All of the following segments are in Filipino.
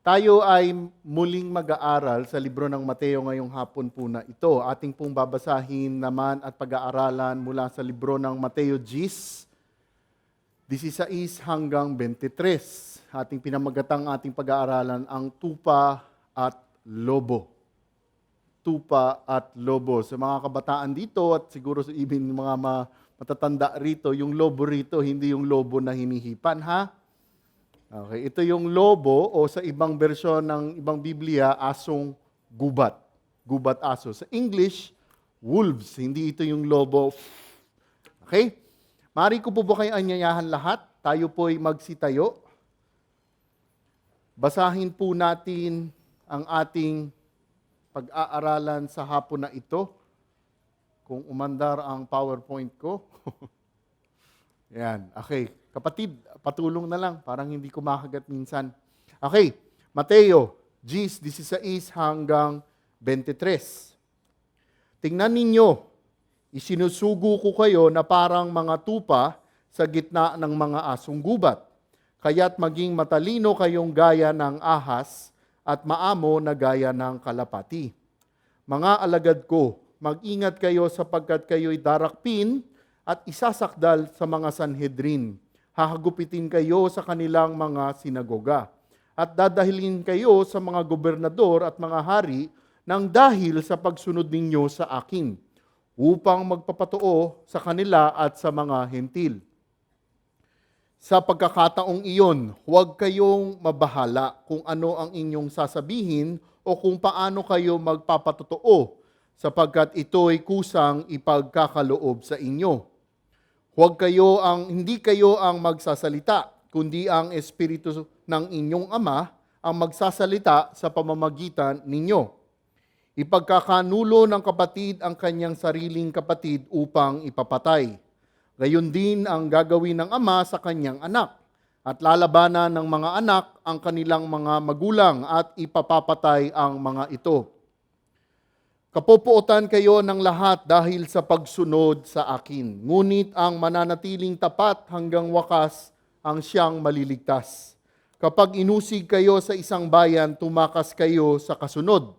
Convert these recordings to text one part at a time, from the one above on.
Tayo ay muling mag-aaral sa libro ng Mateo ngayong hapon po na ito. Ating pong babasahin naman at pag-aaralan mula sa libro ng Mateo 16 hanggang 23. Ating pinamagatang ating pag-aaralan ang tupa at lobo. Tupa at lobo. Sa mga kabataan dito at siguro sa even mga matatanda rito, yung lobo rito, hindi yung lobo na hinihipan, ha? Okay, ito yung lobo o sa ibang bersyon ng ibang Biblia, asong gubat. Gubat aso. Sa English, wolves. Hindi ito yung lobo. Okay? Mari ko po ba kayo anyayahan lahat? Tayo po'y magsitayo. Basahin po natin ang ating pag-aaralan sa hapon na ito. Kung umandar ang PowerPoint ko. Yan, okay. Kapatid, patulong na lang, parang hindi ko makagat minsan. Okay, Mateo 16 hanggang 23. Tingnan ninyo, isinusugo ko kayo na parang mga tupa sa gitna ng mga asong gubat. Kaya't maging matalino kayong gaya ng ahas at maamo na gaya ng kalapati. Mga alagad ko, mag-ingat kayo sapagkat kayo'y darakpin at isasakdal sa mga Sanhedrin. Hahagupitin kayo sa kanilang mga sinagoga at dadahilin kayo sa mga gobernador at mga hari nang dahil sa pagsunod ninyo sa akin, upang magpapatoo sa kanila at sa mga hentil. Sa pagkakataong iyon, huwag kayong mabahala kung ano ang inyong sasabihin o kung paano kayo magpapatotoo, sapagkat ito'y kusang ipagkakaloob sa inyo. Hindi kayo ang magsasalita, kundi ang Espiritu ng inyong Ama ang magsasalita sa pamamagitan ninyo. Ipagkakanulo ng kapatid ang kanyang sariling kapatid upang ipapatay. Gayon din ang gagawin ng ama sa kanyang anak, at lalabanan ng mga anak ang kanilang mga magulang at ipapapatay ang mga ito. Kapopuotan kayo ng lahat dahil sa pagsunod sa akin. Ngunit ang mananatiling tapat hanggang wakas ang siyang maliligtas. Kapag inusig kayo sa isang bayan, tumakas kayo sa kasunod.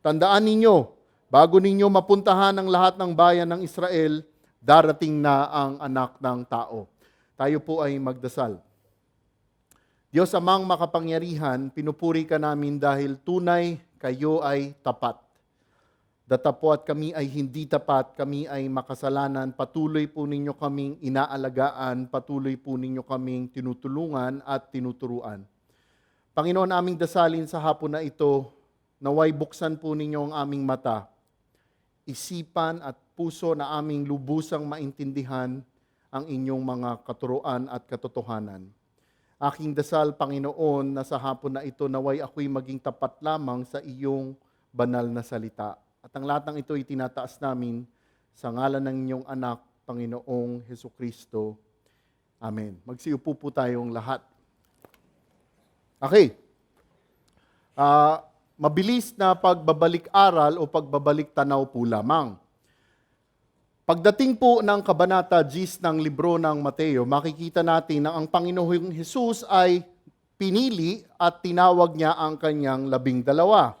Tandaan ninyo, bago ninyo mapuntahan ang lahat ng bayan ng Israel, darating na ang anak ng tao. Tayo po ay magdasal. Diyos amang makapangyarihan, pinupuri ka namin dahil tunay kayo ay tapat. Datapwat kami ay hindi tapat, kami ay makasalanan, patuloy po ninyo kaming inaalagaan, patuloy po ninyo kaming tinutulungan at tinuturuan. Panginoon, aming dasalin sa hapon na ito, naway buksan po ninyo ang aming mata, isipan at puso na aming lubusang maintindihan ang inyong mga katuruan at katotohanan. Aking dasal, Panginoon, na sa hapon na ito, naway ako'y maging tapat lamang sa iyong banal na salita. At ang lahat ng ito ay tinataas namin sa ngalan ng inyong anak, Panginoong Hesukristo. Amen. Magsiupo po tayong lahat. Okay. Mabilis na pagbabalik-aral o pagbabalik-tanaw po lamang. Pagdating po ng Kabanata 10 ng libro ng Mateo, makikita natin na ang Panginoong Hesus ay pinili at tinawag niya ang kanyang 12.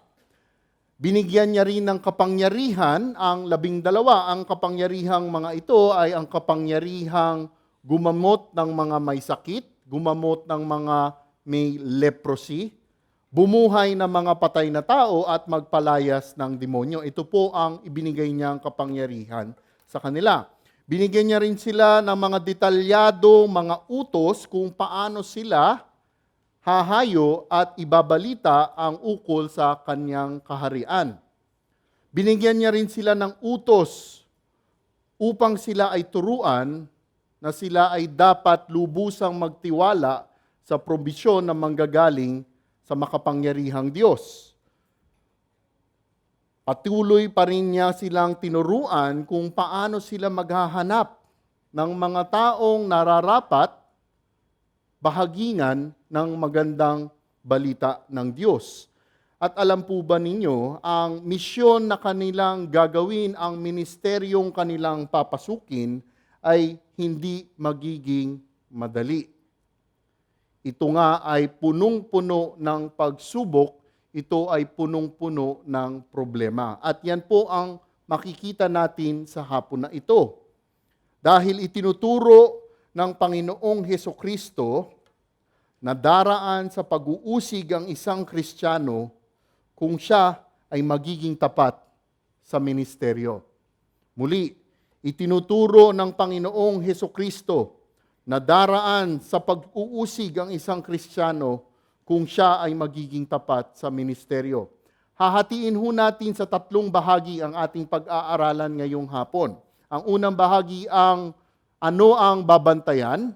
Binigyan niya rin ng kapangyarihan ang 12. Ang kapangyarihang mga ito ay ang kapangyarihang gumamot ng mga may sakit, gumamot ng mga may leprosy, bumuhay ng mga patay na tao at magpalayas ng demonyo. Ito po ang ibinigay niyang kapangyarihan sa kanila. Binigyan niya rin sila ng mga detalyado, mga utos kung paano sila hahayo at ibabalita ang ukol sa kanyang kaharian. Binigyan niya rin sila ng utos upang sila ay turuan na sila ay dapat lubusang magtiwala sa probisyon na manggagaling sa makapangyarihang Diyos. Patuloy pa rin niya silang tinuruan kung paano sila maghahanap ng mga taong nararapat bahagingan ng magandang balita ng Diyos. At alam po ba ninyo, ang misyon na kanilang gagawin, ang ministeryong kanilang papasukin, ay hindi magiging madali. Ito nga ay punong-puno ng pagsubok, ito ay punong-puno ng problema. At yan po ang makikita natin sa hapon na ito. Dahil itinuturo ng Panginoong Hesukristo na daraan sa pag-uusig ang isang Kristiyano kung siya ay magiging tapat sa ministeryo. Muli, itinuturo ng Panginoong Hesukristo na daraan sa pag-uusig ang isang Kristiyano kung siya ay magiging tapat sa ministeryo. Hahatiin ho natin sa tatlong bahagi ang ating pag-aaralan ngayong hapon. Ang unang bahagi ang ano ang babantayan,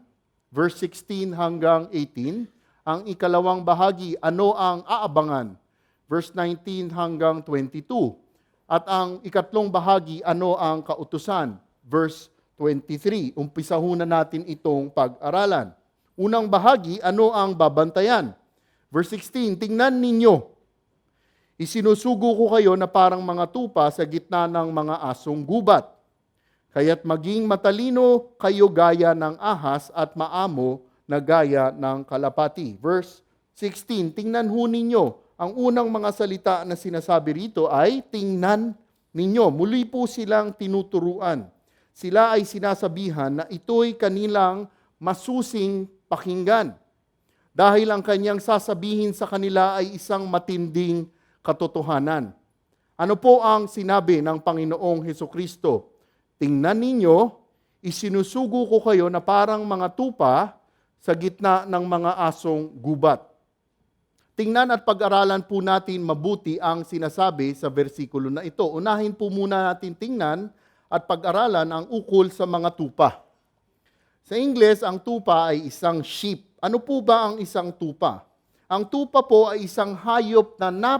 verse 16 hanggang 18. Ang ikalawang bahagi, ano ang aabangan, verse 19 hanggang 22. At ang ikatlong bahagi, ano ang kautusan? Verse 23. Umpisa na natin itong pag-aralan. Unang bahagi, ano ang babantayan? Verse 16, tingnan ninyo, isinusugo ko kayo na parang mga tupa sa gitna ng mga asong gubat. Kaya't maging matalino kayo gaya ng ahas at maamo na gaya ng kalapati. Verse 16, tingnan ho ninyo. Ang unang mga salita na sinasabi rito ay, tingnan ninyo. Muli po silang tinuturuan. Sila ay sinasabihan na ito'y kanilang masusing pakinggan. Dahil ang kanyang sasabihin sa kanila ay isang matinding katotohanan. Ano po ang sinabi ng Panginoong Hesukristo? Tingnan ninyo, isinusugo ko kayo na parang mga tupa sa gitna ng mga asong gubat. Tingnan at pag-aralan po natin mabuti ang sinasabi sa versikulo na ito. Unahin po muna natin tingnan at pag-aralan ang ukol sa mga tupa. Sa Ingles, ang tupa ay isang sheep. Ano po ba ang isang tupa? Ang tupa po ay isang hayop na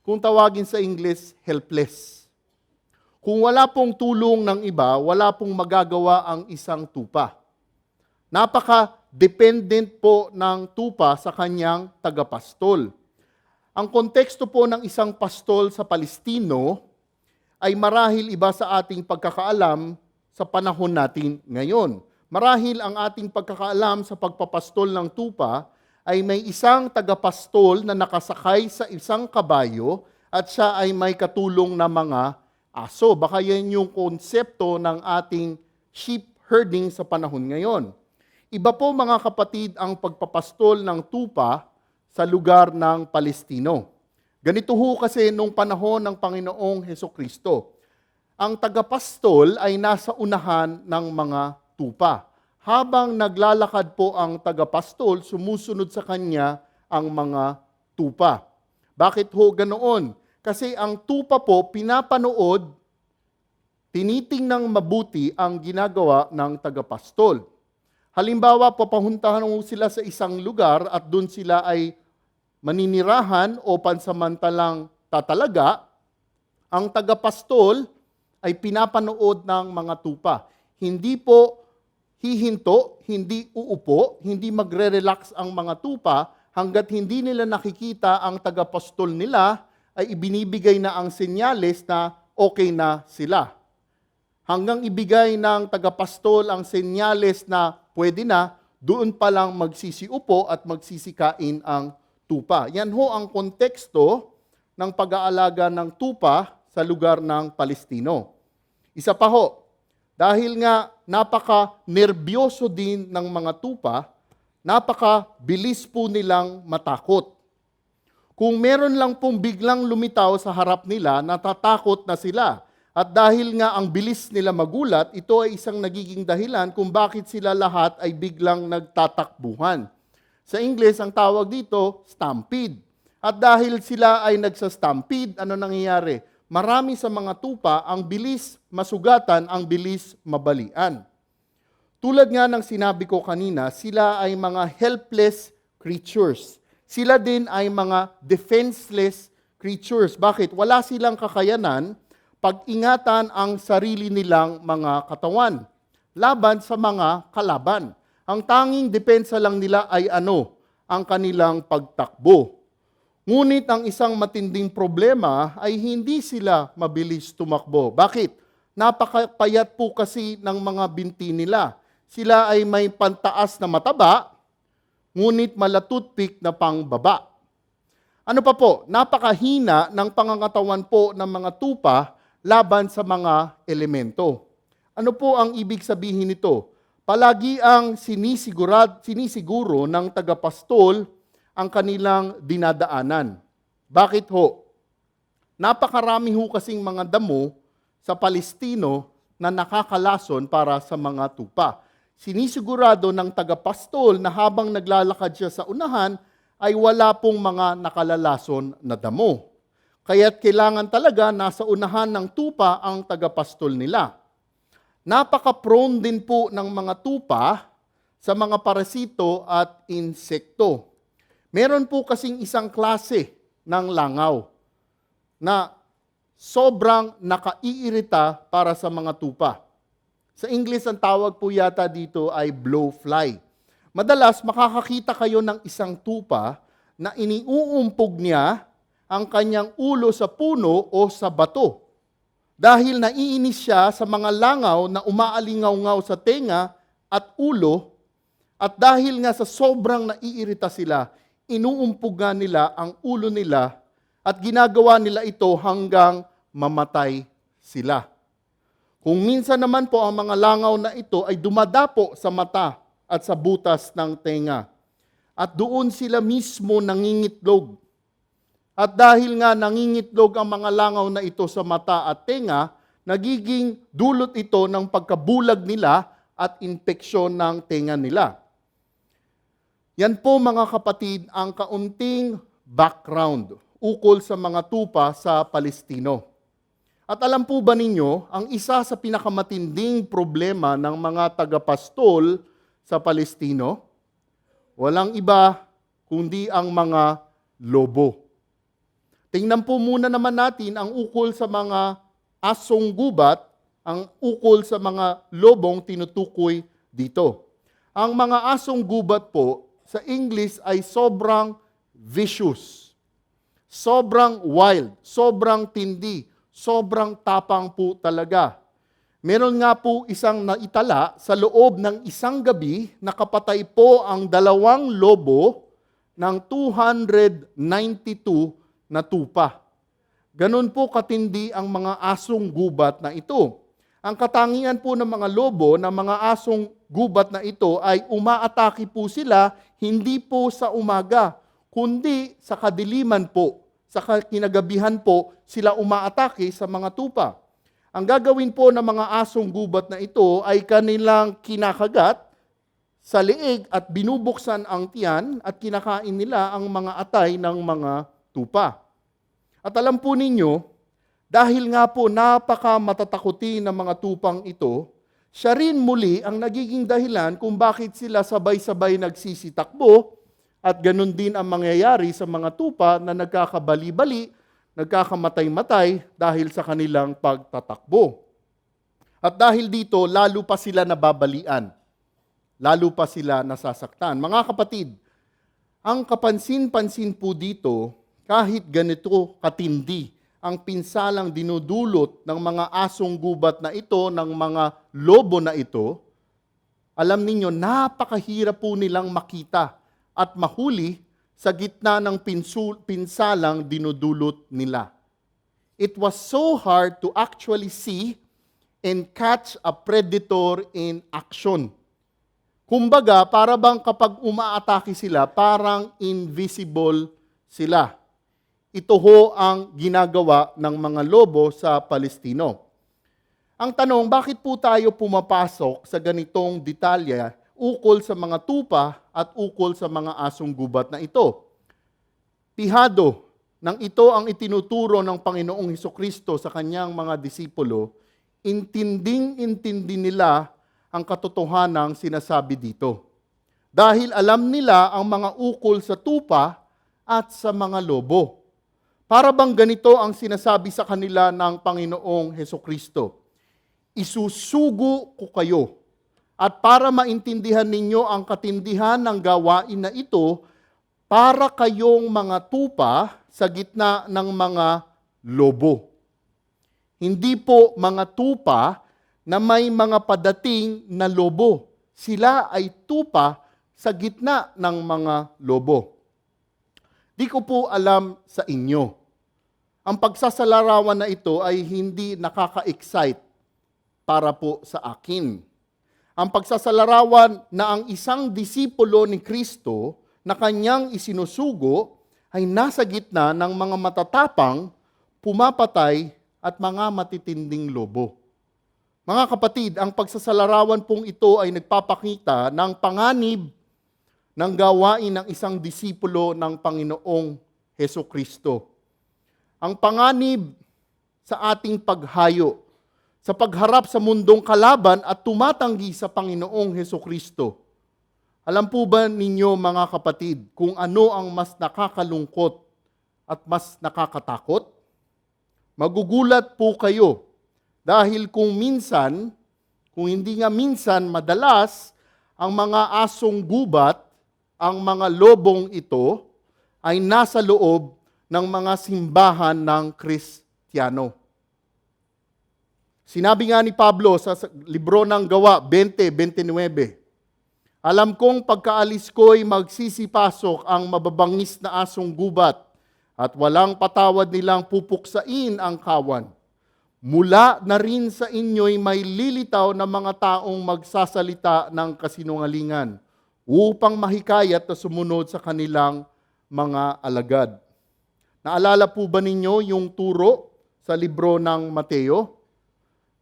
kung tawagin sa Ingles, helpless. Kung wala pong tulong ng iba, wala pong magagawa ang isang tupa. Napaka-dependent po ng tupa sa kanyang tagapastol. Ang konteksto po ng isang pastol sa Palestino ay marahil iba sa ating pagkakaalam sa panahon natin ngayon. Marahil ang ating pagkakaalam sa pagpapastol ng tupa ay may isang tagapastol na nakasakay sa isang kabayo at siya ay may katulong na mga aso. Baka yan yung konsepto ng ating sheep herding sa panahon ngayon. Iba po mga kapatid ang pagpapastol ng tupa sa lugar ng Palestino. Ganito ho kasi nung panahon ng Panginoong Hesukristo. Ang tagapastol ay nasa unahan ng mga tupa. Habang naglalakad po ang tagapastol, sumusunod sa kanya ang mga tupa. Bakit ho ganoon? Kasi ang tupa po pinapanood, tinitingnang mabuti ang ginagawa ng tagapastol. Halimbawa, papuntahan mo sila sa isang lugar at doon sila ay maninirahan o pansamantalang tatalaga, ang tagapastol ay pinapanood ng mga tupa. Hindi po hihinto, hindi uupo, hindi magre-relax ang mga tupa hanggat hindi nila nakikita ang tagapastol nila ay ibinibigay na ang senyales na okay na sila. Hanggang ibigay ng tagapastol ang senyales na pwede na, doon pa lang magsisiupo at magsisikain ang tupa. Yan ho ang konteksto ng pag-aalaga ng tupa sa lugar ng Palestino. Isa pa ho, dahil nga napaka-nerbyoso din ng mga tupa, napaka-bilis po nilang matakot. Kung meron lang pong biglang lumitaw sa harap nila, natatakot na sila. At dahil nga ang bilis nila magulat, ito ay isang nagiging dahilan kung bakit sila lahat ay biglang nagtatakbuhan. Sa Ingles, ang tawag dito, stampede. At dahil sila ay nagsa-stampede, ano nangyayari? Marami sa mga tupa, ang bilis masugatan, ang bilis mabalian. Tulad nga ng sinabi ko kanina, sila ay mga helpless creatures. Sila din ay mga defenseless creatures. Bakit? Wala silang kakayanan pag-ingatan ang sarili nilang mga katawan laban sa mga kalaban. Ang tanging depensa lang nila ay ano? Ang kanilang pagtakbo. Ngunit ang isang matinding problema ay hindi sila mabilis tumakbo. Bakit? Napakapayat po kasi ng mga binti nila. Sila ay may pantaas na mataba, ngunit malatutpik na pangbaba. Ano pa po? Napakahina ng pangangatawan po ng mga tupa laban sa mga elemento. Ano po ang ibig sabihin nito? Palagi ang sinisiguro ng tagapastol ang kanilang dinadaanan. Bakit ho? Napakarami ho kasing mga damo sa Palestino na nakakalason para sa mga tupa. Sinisigurado ng tagapastol na habang naglalakad siya sa unahan, ay wala pong mga nakalalason na damo. Kaya't kailangan talaga nasa unahan ng tupa ang tagapastol nila. Napaka-prone din po ng mga tupa sa mga parasito at insekto. Meron po kasing isang klase ng langaw na sobrang nakaiirita para sa mga tupa. Sa English, ang tawag po yata dito ay blowfly. Madalas, makakakita kayo ng isang tupa na iniuumpog niya ang kanyang ulo sa puno o sa bato. Dahil naiinis siya sa mga langaw na umaalingaw-ngaw sa tenga at ulo, at dahil nga sa sobrang naiirita sila, inuumpog nga nila ang ulo nila at ginagawa nila ito hanggang mamatay sila. Kung minsan naman po ang mga langaw na ito ay dumadapo sa mata at sa butas ng tenga. At doon sila mismo nangingitlog. At dahil nga nangingitlog ang mga langaw na ito sa mata at tenga, nagiging dulot ito ng pagkabulag nila at infeksyon ng tenga nila. Yan po mga kapatid ang kaunting background ukol sa mga tupa sa Palestino. At alam po ba ninyo, ang isa sa pinakamatinding problema ng mga tagapastol sa Palestino, walang iba kundi ang mga lobo. Tingnan po muna naman natin ang ukol sa mga asong gubat, ang ukol sa mga lobong tinutukoy dito. Ang mga asong gubat po, sa English ay sobrang vicious, sobrang wild, sobrang tindi, sobrang tapang po talaga. Meron nga po isang naitala sa loob ng isang gabi, nakapatay po ang 2 lobo ng 292 na tupa. Ganun po katindi ang mga asong gubat na ito. Ang katangian po ng mga lobo, ng mga asong gubat na ito ay umaatake po sila hindi po sa umaga, kundi sa kadiliman po, sa kinagabihan po sila umaatake sa mga tupa. Ang gagawin po ng mga asong gubat na ito ay kanilang kinakagat sa leeg at binubuksan ang tiyan at kinakain nila ang mga atay ng mga tupa. At alam po ninyo, dahil nga po napaka-matatakutin ng mga tupang ito, siya rin muli ang nagiging dahilan kung bakit sila sabay-sabay nagsisitakbo at ganun din ang mangyayari sa mga tupa na nagkakabali-bali, nagkakamatay-matay dahil sa kanilang pagtatakbo. At dahil dito, lalo pa sila nababalian. Lalo pa sila nasasaktan. Mga kapatid, ang kapansin-pansin po dito, kahit ganito katindi ang pinsalang dinudulot ng mga asong gubat na ito, ng mga lobo na ito, alam ninyo, napakahirap po nilang makita at mahuli sa gitna ng pinsalang dinudulot nila. It was so hard to actually see and catch a predator in action. Kumbaga, para bang kapag umaatake sila, parang invisible sila. Ito ho ang ginagawa ng mga lobo sa Palestino. Ang tanong, bakit po tayo pumapasok sa ganitong detalye ukol sa mga tupa at ukol sa mga asong gubat na ito? Pihado nang ito ang itinuturo ng Panginoong Hesukristo sa kanyang mga disipulo, intinding-intindi nila ang katotohanang sinasabi dito. Dahil alam nila ang mga ukol sa tupa at sa mga lobo. Para bang ganito ang sinasabi sa kanila ng Panginoong Hesukristo, isusugo ko kayo. At para maintindihan ninyo ang katindihan ng gawain na ito, para kayong mga tupa sa gitna ng mga lobo. Hindi po mga tupa na may mga padating na lobo. Sila ay tupa sa gitna ng mga lobo. Di ko po alam sa inyo. Ang pagsasalarawan na ito ay hindi nakaka-excite para po sa akin. Ang pagsasalarawan na ang isang disipulo ni Kristo na kanyang isinusugo ay nasa gitna ng mga matatapang, pumapatay at mga matitinding lobo. Mga kapatid, ang pagsasalarawan pong ito ay nagpapakita ng panganib ng gawain ng isang disipulo ng Panginoong Hesukristo. Ang panganib sa ating paghayo, sa pagharap sa mundong kalaban at tumatanggi sa Panginoong Hesukristo. Alam po ba ninyo mga kapatid kung ano ang mas nakakalungkot at mas nakakatakot? Magugulat po kayo dahil kung minsan, kung hindi nga minsan, madalas, ang mga asong gubat, ang mga lobong ito, ay nasa loob ng mga simbahan ng Kristiyano. Sinabi nga ni Pablo sa libro ng Gawa 20:29, alam kong pagkaalis ko'y magsisipasok ang mababangis na asong gubat at walang patawad nilang pupuksain ang kawan. Mula na rin sa inyo'y may lilitaw na mga taong magsasalita ng kasinungalingan upang mahikayat na sumunod sa kanilang mga alagad. Naalala po ba ninyo yung turo sa libro ng Mateo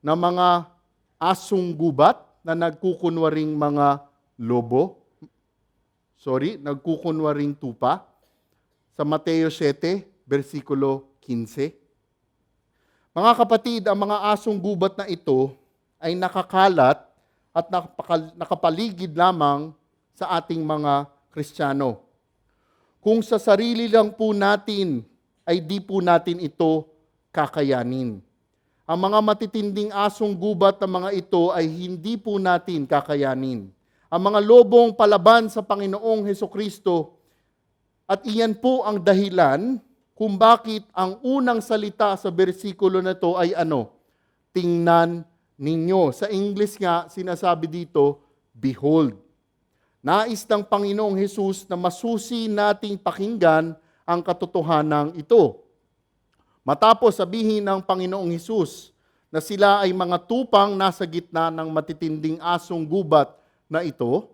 na mga asong gubat na nagkukunwaring mga lobo? Nagkukunwaring tupa? Sa Mateo 7, versikulo 15. Mga kapatid, ang mga asong gubat na ito ay nakakalat at nakapaligid lamang sa ating mga Kristiyano. Kung sa sarili lang po natin, ay di po natin ito kakayanin. Ang mga matitinding asong gubat na mga ito ay hindi po natin kakayanin. Ang mga lobong palaban sa Panginoong Hesukristo, at iyan po ang dahilan kung bakit ang unang salita sa bersikulo na to ay ano? Tingnan ninyo. Sa English nga, sinasabi dito, behold. Nais ng Panginoong Hesus na masusi nating pakinggan ang katotohanan ito. Matapos sabihin ng Panginoong Hesus na sila ay mga tupang nasa gitna ng matitinding asong gubat na ito,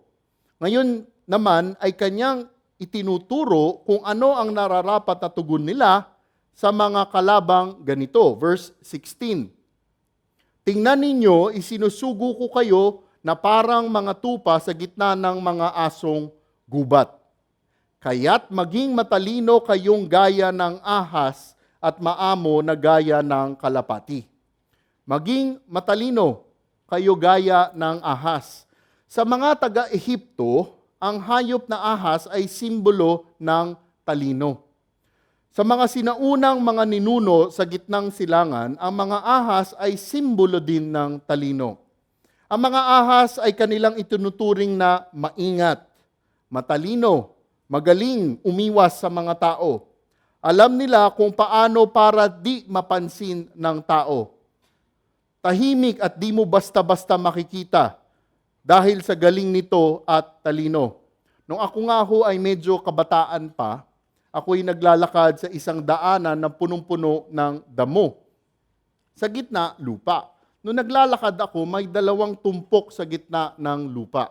ngayon naman ay kanyang itinuturo kung ano ang nararapat na tugon nila sa mga kalabang ganito. Verse 16. Tingnan ninyo, isinusugo ko kayo na parang mga tupa sa gitna ng mga asong gubat. Kaya't maging matalino kayong gaya ng ahas at maamo na gaya ng kalapati. Maging matalino kayo gaya ng ahas. Sa mga taga-Ehipto, ang hayop na ahas ay simbolo ng talino. Sa mga sinaunang mga ninuno sa gitnang silangan, ang mga ahas ay simbolo din ng talino. Ang mga ahas ay kanilang itinuturing na maingat, matalino, magaling, umiwas sa mga tao. Alam nila kung paano para di mapansin ng tao. Tahimik at di mo basta-basta makikita dahil sa galing nito at talino. Nung ako nga ho ay medyo kabataan pa, ako'y naglalakad sa isang daanan na punong-puno ng damo. Sa gitna, lupa. Nung naglalakad ako, may dalawang tumpok sa gitna ng lupa.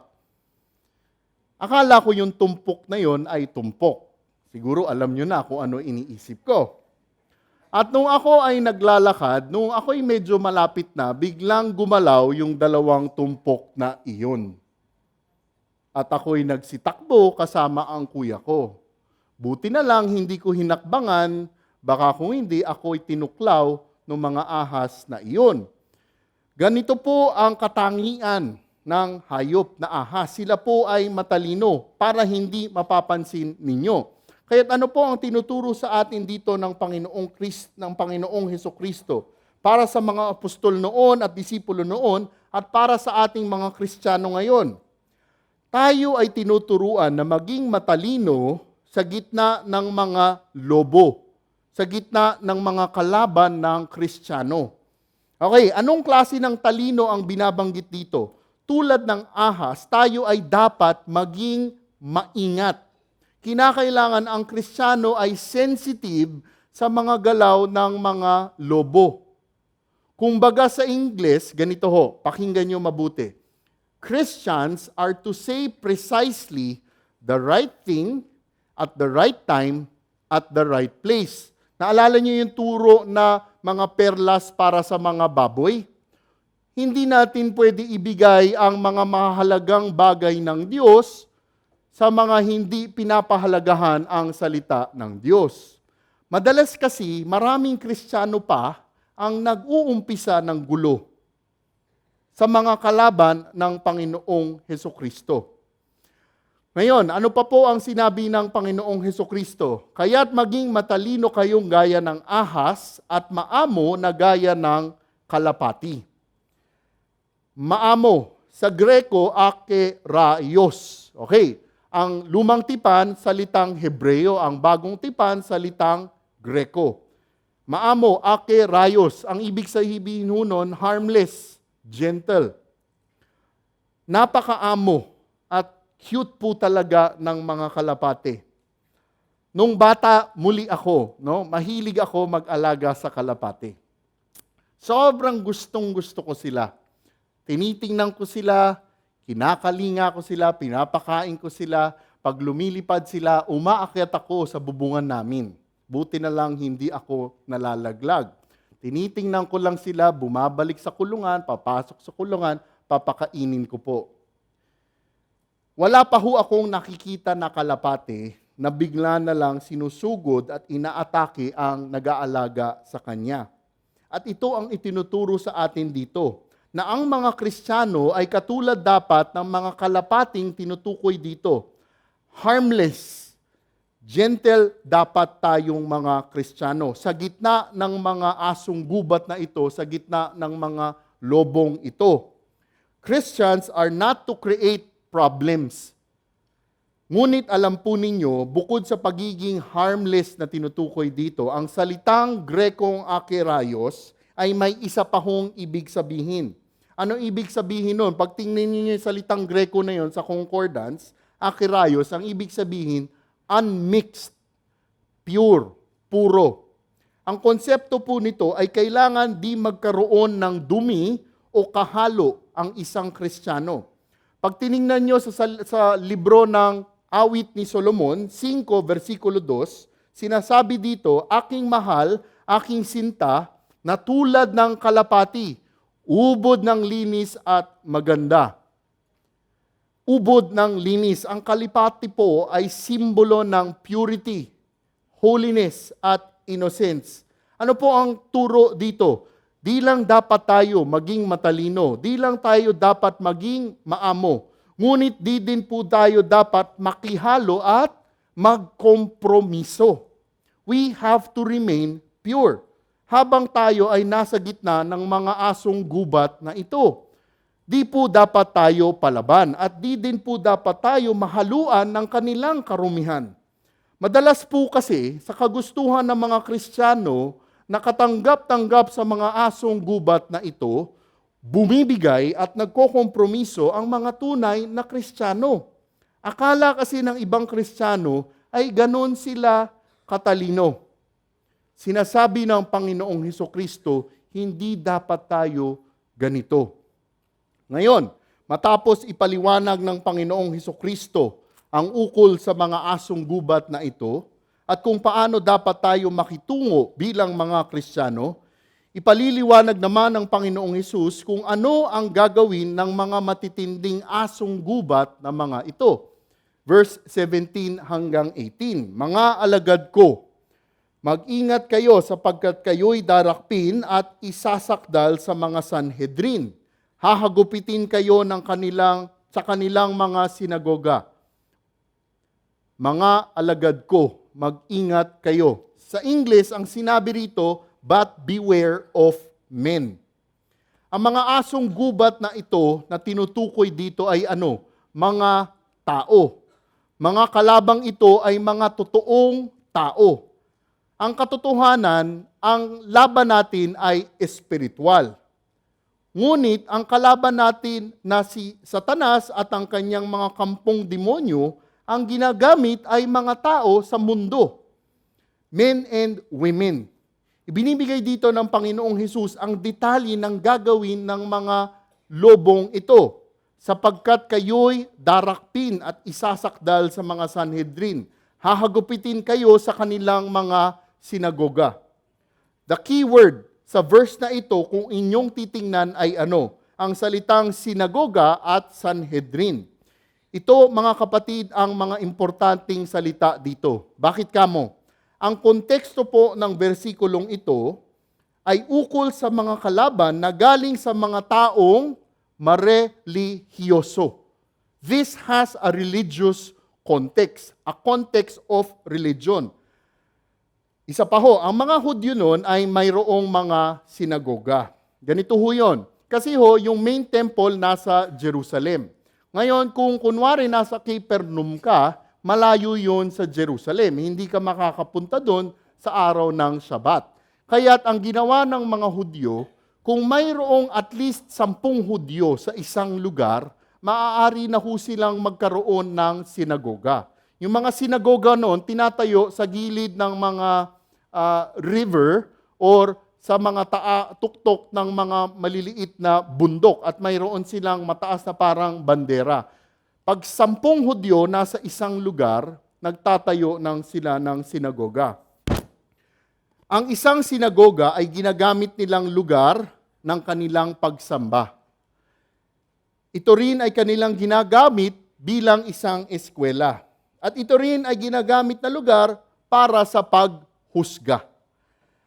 Akala ko yung tumpok na yon ay tumpok. Siguro alam nyo na kung ano iniisip ko. At nung ako ay naglalakad, nung ako'y medyo malapit na, biglang gumalaw yung dalawang tumpok na iyon. At ako'y nagsitakbo kasama ang kuya ko. Buti na lang hindi ko hinakbangan, baka kung hindi ako'y tinuklaw ng mga ahas na iyon. Ganito po ang katangian ng hayop na ahas. Sila po ay matalino para hindi mapapansin ninyo. Kaya't ano po ang tinuturo sa atin dito ng Panginoong Hesukristo para sa mga apostol noon at disipulo noon at para sa ating mga Kristiyano ngayon? Tayo ay tinuturuan na maging matalino sa gitna ng mga lobo, sa gitna ng mga kalaban ng Kristiyano. Okay, anong klase ng talino ang binabanggit dito? Tulad ng ahas, tayo ay dapat maging maingat. Kinakailangan ang Kristiyano ay sensitive sa mga galaw ng mga lobo. Kumbaga sa Ingles, ganito ho, pakinggan nyo mabuti. Christians are to say precisely the right thing at the right time at the right place. Naalala nyo yung turo na mga perlas para sa mga baboy? Hindi natin pwede ibigay ang mga mahalagang bagay ng Diyos sa mga hindi pinapahalagahan ang salita ng Diyos. Madalas kasi, maraming Kristiyano pa ang nag-uumpisa ng gulo sa mga kalaban ng Panginoong Hesukristo. Ngayon, ano pa po ang sinabi ng Panginoong Hesukristo? Kaya't maging matalino kayong gaya ng ahas at maamo na gaya ng kalapati. Maamo, sa Greko, akeraios. Okay, ang lumang tipan, salitang Hebreo. Ang bagong tipan, salitang Greko. Maamo, akeraios. Ang ibig sabihin nun, harmless, gentle. Napakaamo at cute po talaga ng mga kalapate. Nung bata, muli ako, mahilig ako mag-alaga sa kalapate. Sobrang gustong-gusto ko sila. Tinitingnan ko sila, kinakalinga ko sila, pinapakain ko sila. Pag lumilipad sila, umaakyat ako sa bubungan namin. Buti na lang hindi ako nalalaglag. Tinitingnan ko lang sila, bumabalik sa kulungan, papasok sa kulungan, papakainin ko po. Wala pa ho akong nakikita na kalapate na bigla na lang sinusugod at inaatake ang nag-aalaga sa kanya. At ito ang itinuturo sa atin dito, na ang mga Kristiyano ay katulad dapat ng mga kalapating tinutukoy dito. Harmless, gentle dapat tayong mga Kristiyano. Sa gitna ng mga asong gubat na ito, sa gitna ng mga lobong ito. Christians are not to create problems. Ngunit alam po ninyo, bukod sa pagiging harmless na tinutukoy dito, ang salitang Grekong akeraios ay may isa pa hong ibig sabihin. Ano ibig sabihin nun? Pag tingnan niyo yung salitang Greko na yon sa concordance, akeraios, ang ibig sabihin, unmixed, pure, puro. Ang konsepto po nito ay kailangan di magkaroon ng dumi o kahalo ang isang Kristiyano. Pag tiningnan nyo sa libro ng awit ni Solomon, 5 versikulo 2, sinasabi dito, aking mahal, aking sinta, na tulad ng kalapati, ubod ng linis at maganda. Ubod ng linis. Ang kalapati po ay simbolo ng purity, holiness at innocence. Ano po ang turo dito? Di lang dapat tayo maging matalino, di lang tayo dapat maging maamo, ngunit di din po tayo dapat makihalo at magkompromiso. We have to remain pure. Habang tayo ay nasa gitna ng mga asong gubat na ito, di po dapat tayo palaban at di din po dapat tayo mahaluan ng kanilang karumihan. Madalas po kasi sa kagustuhan ng mga Kristiyano, nakatanggap-tanggap sa mga asong gubat na ito, bumibigay at nagkokompromiso ang mga tunay na Kristiyano. Akala kasi ng ibang Kristiyano ay ganon sila katalino. Sinasabi ng Panginoong Hesukristo, hindi dapat tayo ganito. Ngayon, matapos ipaliwanag ng Panginoong Hesukristo ang ukol sa mga asong gubat na ito, at kung paano dapat tayo makitungo bilang mga Kristiyano, ipaliliwanag naman ng Panginoong Hesus kung ano ang gagawin ng mga matitinding asong gubat na mga ito. Verse 17 hanggang 18, mga alagad ko, mag-ingat kayo sapagkat kayo'y darakpin at isasakdal sa mga Sanhedrin. Hahagupitin kayo sa kanilang mga sinagoga. Mga alagad ko, mag-ingat kayo. Sa English, ang sinabi rito, but beware of men. Ang mga asong gubat na ito na tinutukoy dito ay ano? Mga tao. Mga kalabang ito ay mga totoong tao. Ang katotohanan, ang laban natin ay espiritual. Ngunit ang kalaban natin na si Satanas at ang kanyang mga kampong demonyo ang ginagamit ay mga tao sa mundo. Men and women. Ibinibigay dito ng Panginoong Hesus ang detalye ng gagawin ng mga lobong ito, sapagkat kayo'y darakpin at isasakdal sa mga Sanhedrin. Hahagupitin kayo sa kanilang mga sinagoga. The key word sa verse na ito, kung inyong titingnan ay ano? Ang salitang sinagoga at Sanhedrin. Ito, mga kapatid, ang mga importanteng salita dito. Bakit kamo? Ang konteksto po ng versikulong ito ay ukol sa mga kalaban na galing sa mga taong marelihiyoso. This has a religious context, a context of religion. Isa pa ho, ang mga Hudyo noon ay mayroong mga sinagoga. Ganito ho yun. Kasi ho, yung main temple nasa Jerusalem. Ngayon, kung kunwari nasa Capernaum ka, malayo yun sa Jerusalem. Hindi ka makakapunta doon sa araw ng Shabbat. Kaya't ang ginawa ng mga Hudyo, kung mayroong at least 10 Hudyo sa isang lugar, maaari na ho silang magkaroon ng sinagoga. Yung mga sinagoga noon, tinatayo sa gilid ng mga river or sa mga tuktok ng mga maliliit na bundok at mayroon silang mataas na parang bandera. Pag 10 Hudyo nasa isang lugar, nagtatayo sila ng sinagoga. Ang isang sinagoga ay ginagamit nilang lugar ng kanilang pagsamba. Ito rin ay kanilang ginagamit bilang isang eskwela. At ito rin ay ginagamit na lugar para sa paghusga.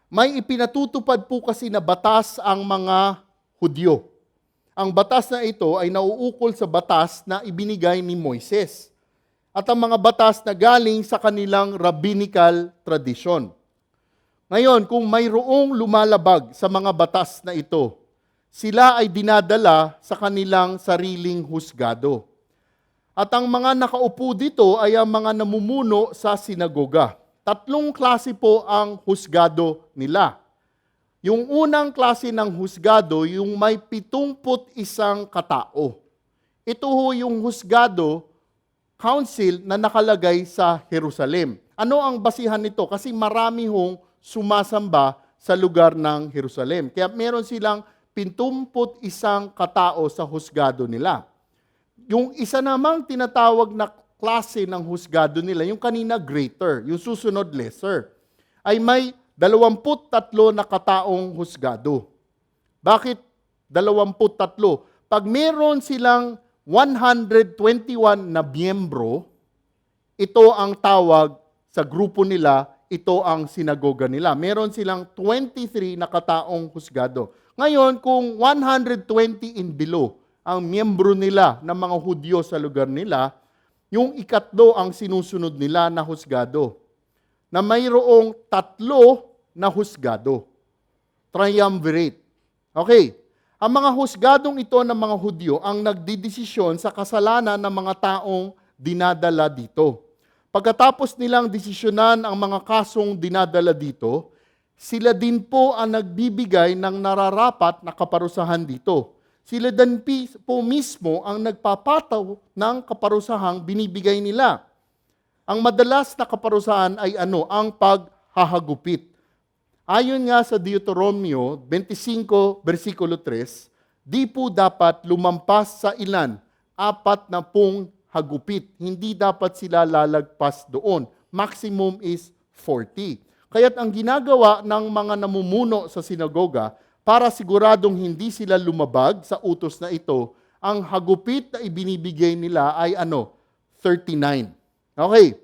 May ipinatutupad po kasi na batas ang mga Hudyo. Ang batas na ito ay nauukol sa batas na ibinigay ni Moises. At ang mga batas na galing sa kanilang rabbinical tradisyon. Ngayon, kung mayroong lumalabag sa mga batas na ito, sila ay dinadala sa kanilang sariling husgado. At ang mga nakaupo dito ay ang mga namumuno sa sinagoga. 3 klase po ang husgado nila. Yung unang klase ng husgado, yung may 71 katao. Ito ho yung husgado council na nakalagay sa Jerusalem. Ano ang basihan nito? Kasi marami hong sumasamba sa lugar ng Jerusalem. Kaya meron silang 71 katao sa husgado nila. Yung isa namang tinatawag na klase ng husgado nila, yung kanina greater, yung susunod lesser, ay may 23 na kataong husgado. Bakit 23? Pag meron silang 121 na miyembro, ito ang tawag sa grupo nila, ito ang sinagoga nila. Meron silang 23 na kataong husgado. Ngayon, kung 120 and below ang miyembro nila ng mga Hudyo sa lugar nila, yung ikatlo ang sinusunod nila na husgado, na mayroong 3 na husgado. Triumvirate. Okay. Ang mga husgadong ito ng mga Hudyo ang nagdidesisyon sa kasalanan ng mga taong dinadala dito. Pagkatapos nilang desisyonan ang mga kasong dinadala dito, sila din po ang nagbibigay ng nararapat na kaparusahan dito. Sila din po mismo ang nagpapataw ng kaparusahang binibigay nila. Ang madalas na kaparusahan ay ano? Ang paghahagupit. Ayon nga sa Deuteronomio 25, versikulo 3, di po dapat lumampas sa ilan? 40 hagupit. Hindi dapat sila lalagpas doon. Maximum is 40. Kaya't ang ginagawa ng mga namumuno sa sinagoga, para siguradong hindi sila lumabag sa utos na ito, ang hagupit na ibinibigay nila ay ano? 39. Okay.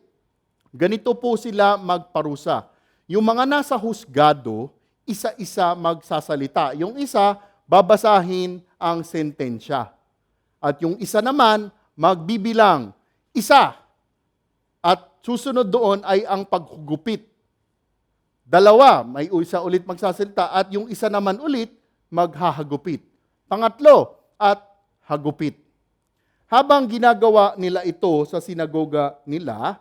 Ganito po sila magparusa. Yung mga nasa husgado, isa-isa magsasalita. Yung isa, babasahin ang sentensya. At yung isa naman, magbibilang. Isa. At susunod doon ay ang paghugupit. 2, may isa ulit magsasalita at yung isa naman ulit maghahagupit. 3, at hagupit. Habang ginagawa nila ito sa sinagoga nila,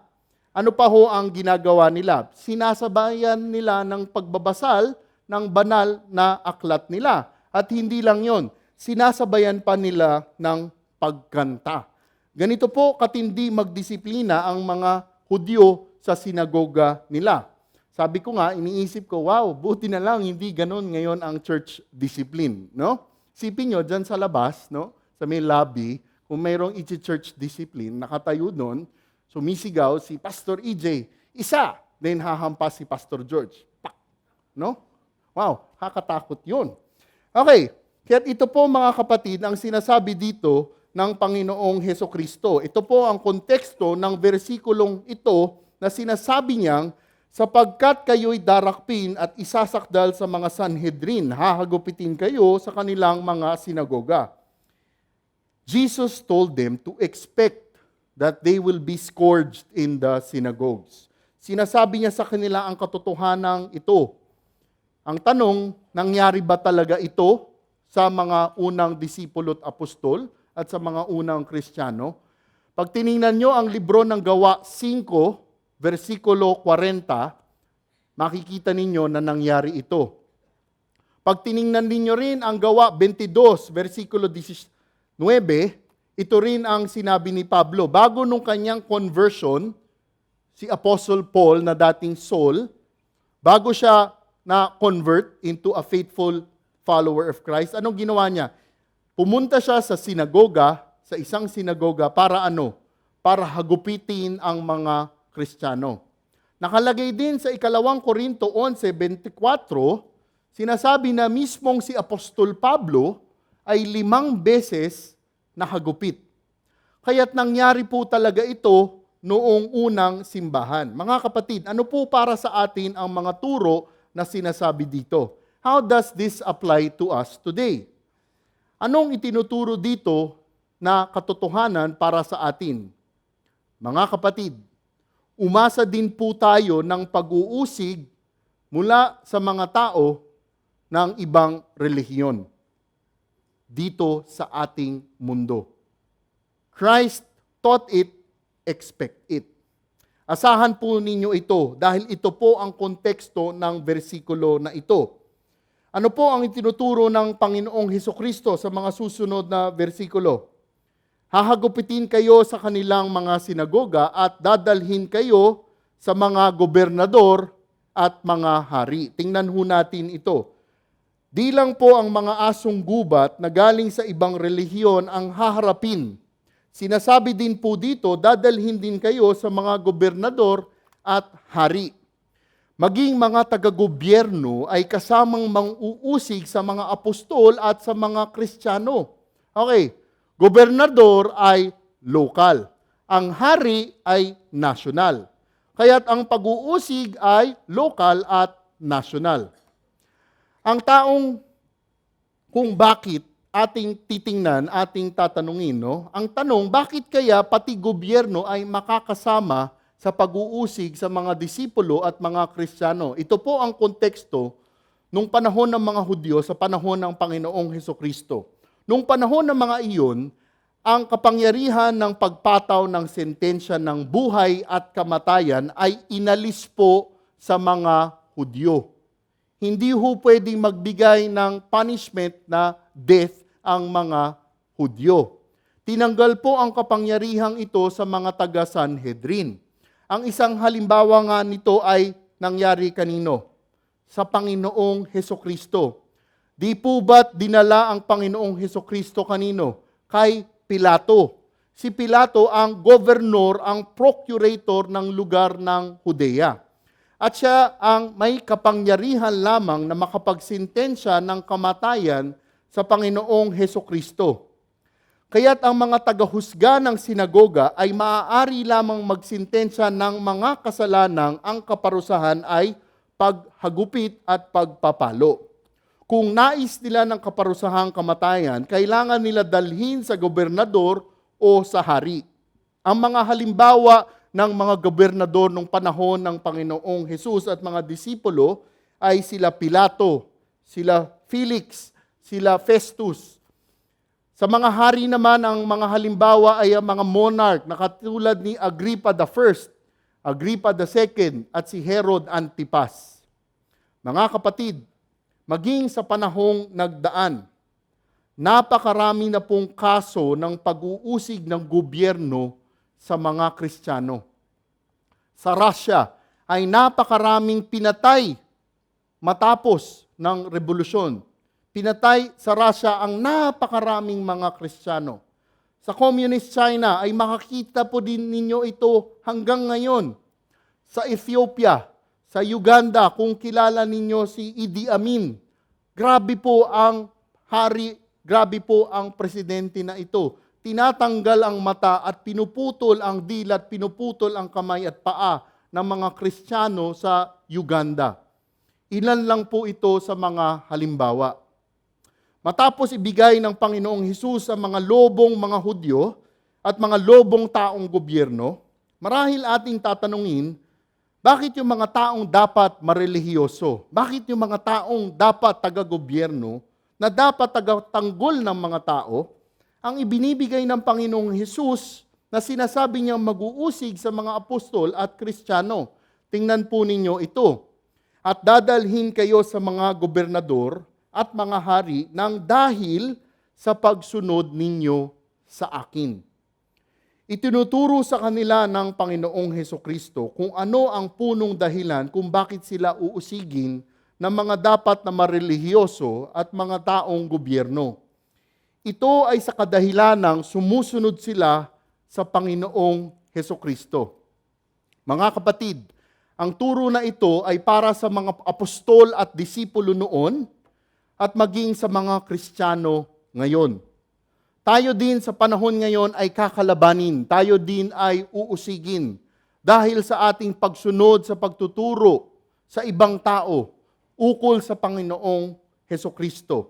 ano pa ho ang ginagawa nila? Sinasabayan nila ng pagbabasal ng banal na aklat nila. At hindi lang yon, sinasabayan pa nila ng pagkanta. Ganito po katindi magdisiplina ang mga Hudyo sa sinagoga nila. Sabi ko nga, iniisip ko, wow, buti na lang hindi ganun ngayon ang church discipline, no? Sipin nyo, dyan sa labas, no? Sa may lobby, kung mayroong church discipline, nakatayo doon, sumisigaw si Pastor EJ, isa, then hahampas si Pastor George. Pak! No? Wow, kakatakot yun. Okay, kaya ito po mga kapatid, ang sinasabi dito ng Panginoong Hesukristo. Ito po ang konteksto ng versikulong ito na sinasabi niyang, sapagkat kayo'y darakpin at isasakdal sa mga Sanhedrin, hahagupitin kayo sa kanilang mga sinagoga. Jesus told them to expect that they will be scourged in the synagogues. Sinasabi niya sa kanila ang katotohanan ito. Ang tanong, nangyari ba talaga ito sa mga unang disipulo at apostol at sa mga unang Kristiyano? Pag tiningnan nyo ang libro ng Gawa 5, versikulo 40, makikita ninyo na nangyari ito. Pag tiningnan ninyo rin ang Gawa 22, versikulo 19, ito rin ang sinabi ni Pablo. Bago nung kanyang conversion, si Apostle Paul na dating Saul, bago siya na-convert into a faithful follower of Christ, anong ginawa niya? Pumunta siya sa sinagoga, sa isang sinagoga, para ano? Para hagupitin ang mga Kristiyano. Nakalagay din sa 2 Korinto 11:24, sinasabi na mismong si Apostol Pablo ay 5 beses nahagupit. Kaya't nangyari po talaga ito noong unang simbahan. Mga kapatid, ano po para sa atin ang mga turo na sinasabi dito? How does this apply to us today? Anong itinuturo dito na katotohanan para sa atin? Mga kapatid, umasa din po tayo ng pag-uusig mula sa mga tao ng ibang relihiyon dito sa ating mundo. Christ taught it, expect it. Asahan po ninyo ito dahil ito po ang konteksto ng versikulo na ito. Ano po ang itinuturo ng Panginoong Hesukristo sa mga susunod na versikulo? Hahagupitin kayo sa kanilang mga sinagoga at dadalhin kayo sa mga gobernador at mga hari. Tingnan ho natin ito. Di lang po ang mga asong gubat na galing sa ibang relihiyon ang haharapin. Sinasabi din po dito, dadalhin din kayo sa mga gobernador at hari. Maging mga taga-gobyerno ay kasamang mang-uusig sa mga apostol at sa mga Kristiyano. Okay, gobernador ay local. Ang hari ay national. Kaya't ang pag-uusig ay local at national. Ang taong kung bakit ating titingnan, ating tatanungin, no? Ang tanong, bakit kaya pati gobyerno ay makakasama sa pag-uusig sa mga disipulo at mga Kristiyano? Ito po ang konteksto nung panahon ng mga Hudyo sa panahon ng Panginoong Hesukristo. Nung panahon ng mga iyon, ang kapangyarihan ng pagpataw ng sentensya ng buhay at kamatayan ay inalis po sa mga Hudyo. Hindi ho pwedeng magbigay ng punishment na death ang mga Hudyo. Tinanggal po ang kapangyarihang ito sa mga taga-Sanhedrin. Ang isang halimbawa nga nito ay nangyari kanino? Sa Panginoong Hesukristo. Di po ba't dinala ang Panginoong Hesukristo kanino? Kay Pilato. Si Pilato ang governor, ang procurator ng lugar ng Judea. At siya ang may kapangyarihan lamang na makapagsintensya ng kamatayan sa Panginoong Hesukristo. Kaya't ang mga tagahusga ng sinagoga ay maaari lamang magsintensya ng mga kasalanang ang kaparusahan ay paghagupit at pagpapalo. Kung nais nila ng kaparusahang kamatayan, kailangan nila dalhin sa gobernador o sa hari. Ang mga halimbawa ng mga gobernador nung panahon ng Panginoong Hesus at mga disipulo ay sila Pilato, sila Felix, sila Festus. Sa mga hari naman, ang mga halimbawa ay ang mga monarch na katulad ni Agrippa I, Agrippa II, at si Herod Antipas. Mga kapatid, maging sa panahong nagdaan, napakarami na pong kaso ng pag-uusig ng gobyerno sa mga Kristiyano. Sa Russia ay napakaraming pinatay matapos ng revolusyon. Pinatay sa Russia ang napakaraming mga Kristiyano. Sa Communist China ay makakita po din ninyo ito hanggang ngayon. Sa Ethiopia, sa Uganda, kung kilala ninyo si Idi Amin, grabe po ang hari, grabe po ang presidente na ito. Tinatanggal ang mata at pinuputol ang dilat, pinuputol ang kamay at paa ng mga Kristiyano sa Uganda. Ilan lang po ito sa mga halimbawa. Matapos ibigay ng Panginoong Hesus sa mga lobong mga Hudyo at mga lobong taong gobyerno, marahil ating tatanungin, bakit yung mga taong dapat marelihiyoso? Bakit yung mga taong dapat taga-gobyerno, na dapat taga-tanggol ng mga tao, ang ibinibigay ng Panginoong Hesus na sinasabi niyang mag-uusig sa mga apostol at Kristiyano? Tingnan po ninyo ito. At dadalhin kayo sa mga gobernador at mga hari nang dahil sa pagsunod ninyo sa akin. Itinuturo sa kanila ng Panginoong Hesukristo kung ano ang punong dahilan kung bakit sila uusigin ng mga dapat na marelihiyoso at mga taong gobyerno. Ito ay sa kadahilanang sumusunod sila sa Panginoong Hesukristo. Mga kapatid, ang turo na ito ay para sa mga apostol at disipulo noon at maging sa mga Kristiyano ngayon. Tayo din sa panahon ngayon ay kakalabanin. Tayo din ay uusigin dahil sa ating pagsunod sa pagtuturo sa ibang tao ukol sa Panginoong Hesukristo.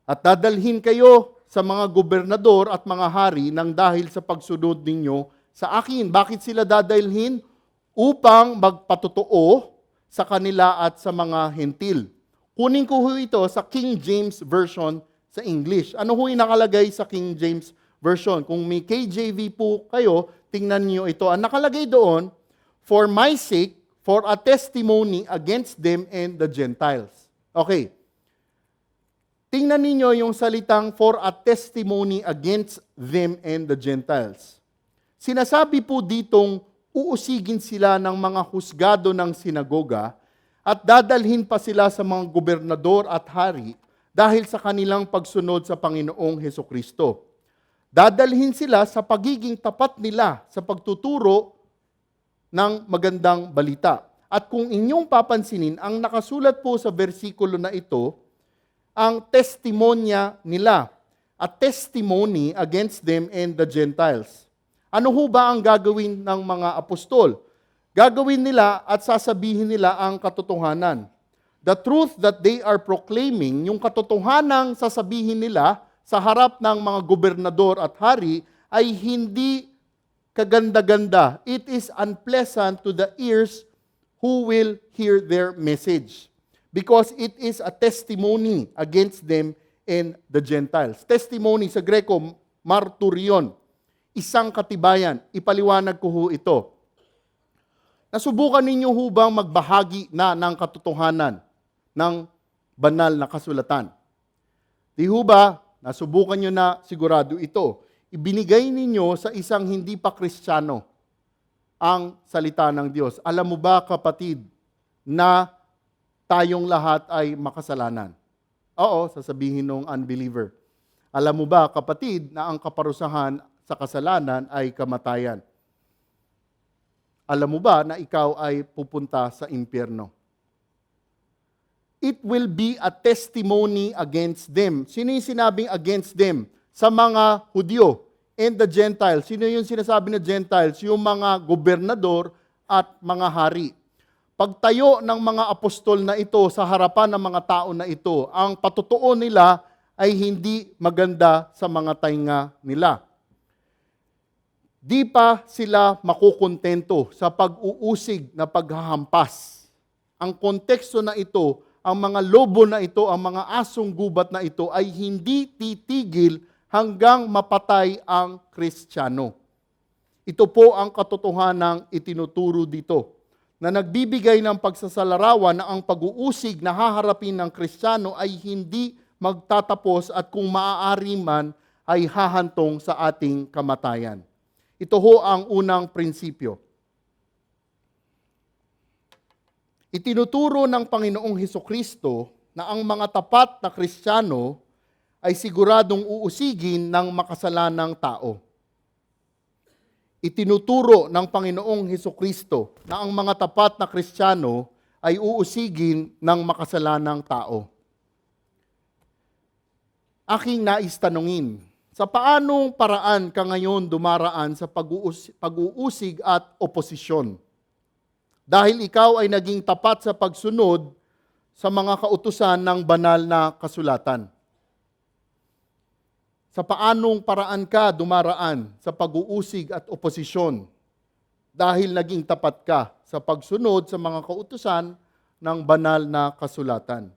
At dadalhin kayo sa mga gobernador at mga hari nang dahil sa pagsunod ninyo sa akin. Bakit sila dadalhin? Upang magpatotoo sa kanila at sa mga hentil. Kunin ko ito sa King James Version sa English. Ano ho yung nakalagay sa King James Version? Kung may KJV po kayo, tingnan niyo ito. Ang nakalagay doon, for my sake, for a testimony against them and the Gentiles. Okay. Tingnan ninyo yung salitang for a testimony against them and the Gentiles. Sinasabi po ditong uusigin sila ng mga husgado ng sinagoga at dadalhin pa sila sa mga gobernador at hari dahil sa kanilang pagsunod sa Panginoong Hesukristo. Dadalhin sila sa pagiging tapat nila sa pagtuturo ng magandang balita. At kung inyong papansinin, ang nakasulat po sa versikulo na ito, ang testimonya nila, a testimony against them and the Gentiles. Ano ho ba ang gagawin ng mga apostol? Gagawin nila at sasabihin nila ang katotohanan. The truth that they are proclaiming, yung katotohanang sasabihin nila sa harap ng mga gobernador at hari ay hindi kaganda-ganda. It is unpleasant to the ears who will hear their message. Because it is a testimony against them and the Gentiles. Testimony sa Greko, marturion. Isang katibayan. Ipaliwanag ko ho ito. Nasubukan ninyo ho bang magbahagi na ng katotohanan ng banal na kasulatan? Di ho ba, nasubukan nyo na sigurado ito. Ibinigay ninyo sa isang hindi pa Kristiyano ang salita ng Diyos. Alam mo ba, kapatid, na tayong lahat ay makasalanan? Oo, sasabihin ng unbeliever. Alam mo ba, kapatid, na ang kaparusahan sa kasalanan ay kamatayan? Alam mo ba na ikaw ay pupunta sa impyerno? It will be a testimony against them. Sino yung sinabing against them? Sa mga Hudyo and the Gentiles. Sino yung sinasabi na Gentiles? Yung mga gobernador at mga hari. Pagtayo ng mga apostol na ito sa harapan ng mga tao na ito, ang patotoo nila ay hindi maganda sa mga tainga nila. Di pa sila makukontento sa pag-uusig na paghahampas. Ang konteksto na ito, ang mga lobo na ito, ang mga asong gubat na ito ay hindi titigil hanggang mapatay ang Kristiyano. Ito po ang katotohanang itinuturo dito, na nagbibigay ng pagsasalarawan na ang pag-uusig na haharapin ng Kristiyano ay hindi magtatapos at kung maaari man ay hahantong sa ating kamatayan. Ito ho ang unang prinsipyo. Itinuturo ng Panginoong Hesukristo na ang mga tapat na Kristiyano ay siguradong uusigin ng makasalanang tao. Itinuturo ng Panginoong Hesukristo na ang mga tapat na Kristiyano ay uusigin ng makasalanang tao. Aking nais tanungin, sa paanong paraan ka ngayon dumaraan sa pag-uusig at oposisyon? Dahil ikaw ay naging tapat sa pagsunod sa mga kautusan ng banal na kasulatan. Sa paanong paraan ka dumaraan sa pag-uusig at oposisyon dahil naging tapat ka sa pagsunod sa mga kautusan ng banal na kasulatan.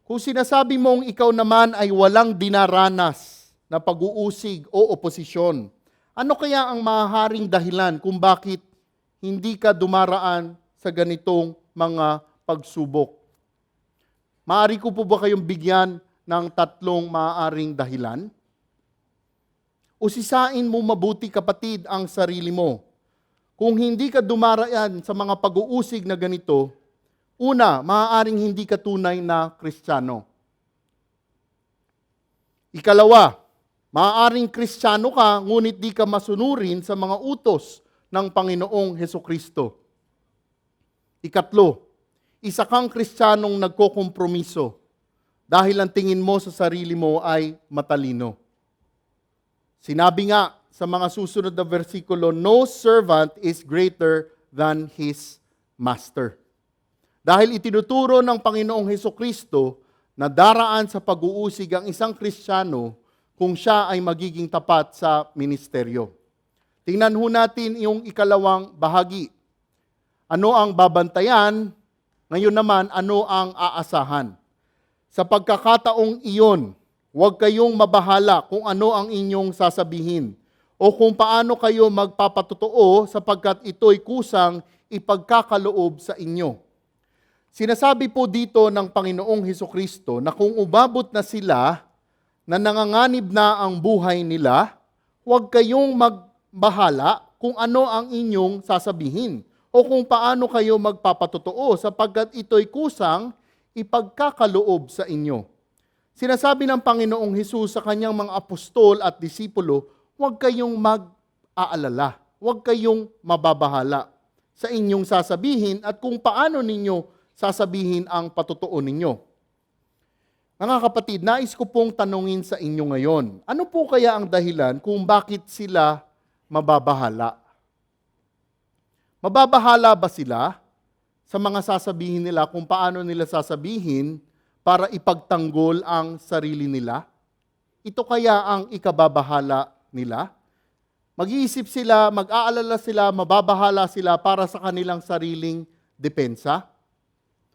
Kung sinasabi mong ikaw naman ay walang dinaranas na pag-uusig o oposisyon, ano kaya ang maaaring dahilan kung bakit hindi ka dumaraan sa ganitong mga pagsubok? Maaari ko po ba kayong bigyan ng tatlong maaaring dahilan? Usisain mo mabuti, kapatid, ang sarili mo. Kung hindi ka dumaraan sa mga pag-uusig na ganito, una, maaaring hindi ka tunay na Kristiyano. Ikalawa, maaaring Kristiyano ka, ngunit di ka masunurin sa mga utos ng Panginoong Hesukristo. Ikatlo, isa kang Kristiyanong nagkokompromiso dahil ang tingin mo sa sarili mo ay matalino. Sinabi nga sa mga susunod na versikulo, no servant is greater than his master. Dahil itinuturo ng Panginoong Hesukristo na daraan sa pag-uusig ang isang Kristiyano kung siya ay magiging tapat sa ministeryo. Tingnan ho natin yung ikalawang bahagi. Ano ang babantayan? Ngayon naman, ano ang aasahan? Sa pagkakataong iyon, huwag kayong mabahala kung ano ang inyong sasabihin o kung paano kayo magpapatotoo sapagkat ito'y kusang ipagkakaloob sa inyo. Sinasabi po dito ng Panginoong Hesukristo na kung umabot na sila na nanganganib na ang buhay nila, huwag kayong magbahala kung ano ang inyong sasabihin o kung paano kayo magpapatotoo sapagkat ito'y kusang ipagkakaloob sa inyo. Sinasabi ng Panginoong Hesus sa kanyang mga apostol at disipulo, huwag kayong mag-aalala, huwag kayong mababahala sa inyong sasabihin at kung paano ninyo sasabihin ang patotoo ninyo. Mga kapatid, nais ko pong tanungin sa inyo ngayon, ano po kaya ang dahilan kung bakit sila mababahala? Mababahala ba sila sa mga sasabihin nila kung paano nila sasabihin para ipagtanggol ang sarili nila? Ito kaya ang ikababahala nila? Mag-iisip sila, mag-aalala sila, mababahala sila para sa kanilang sariling depensa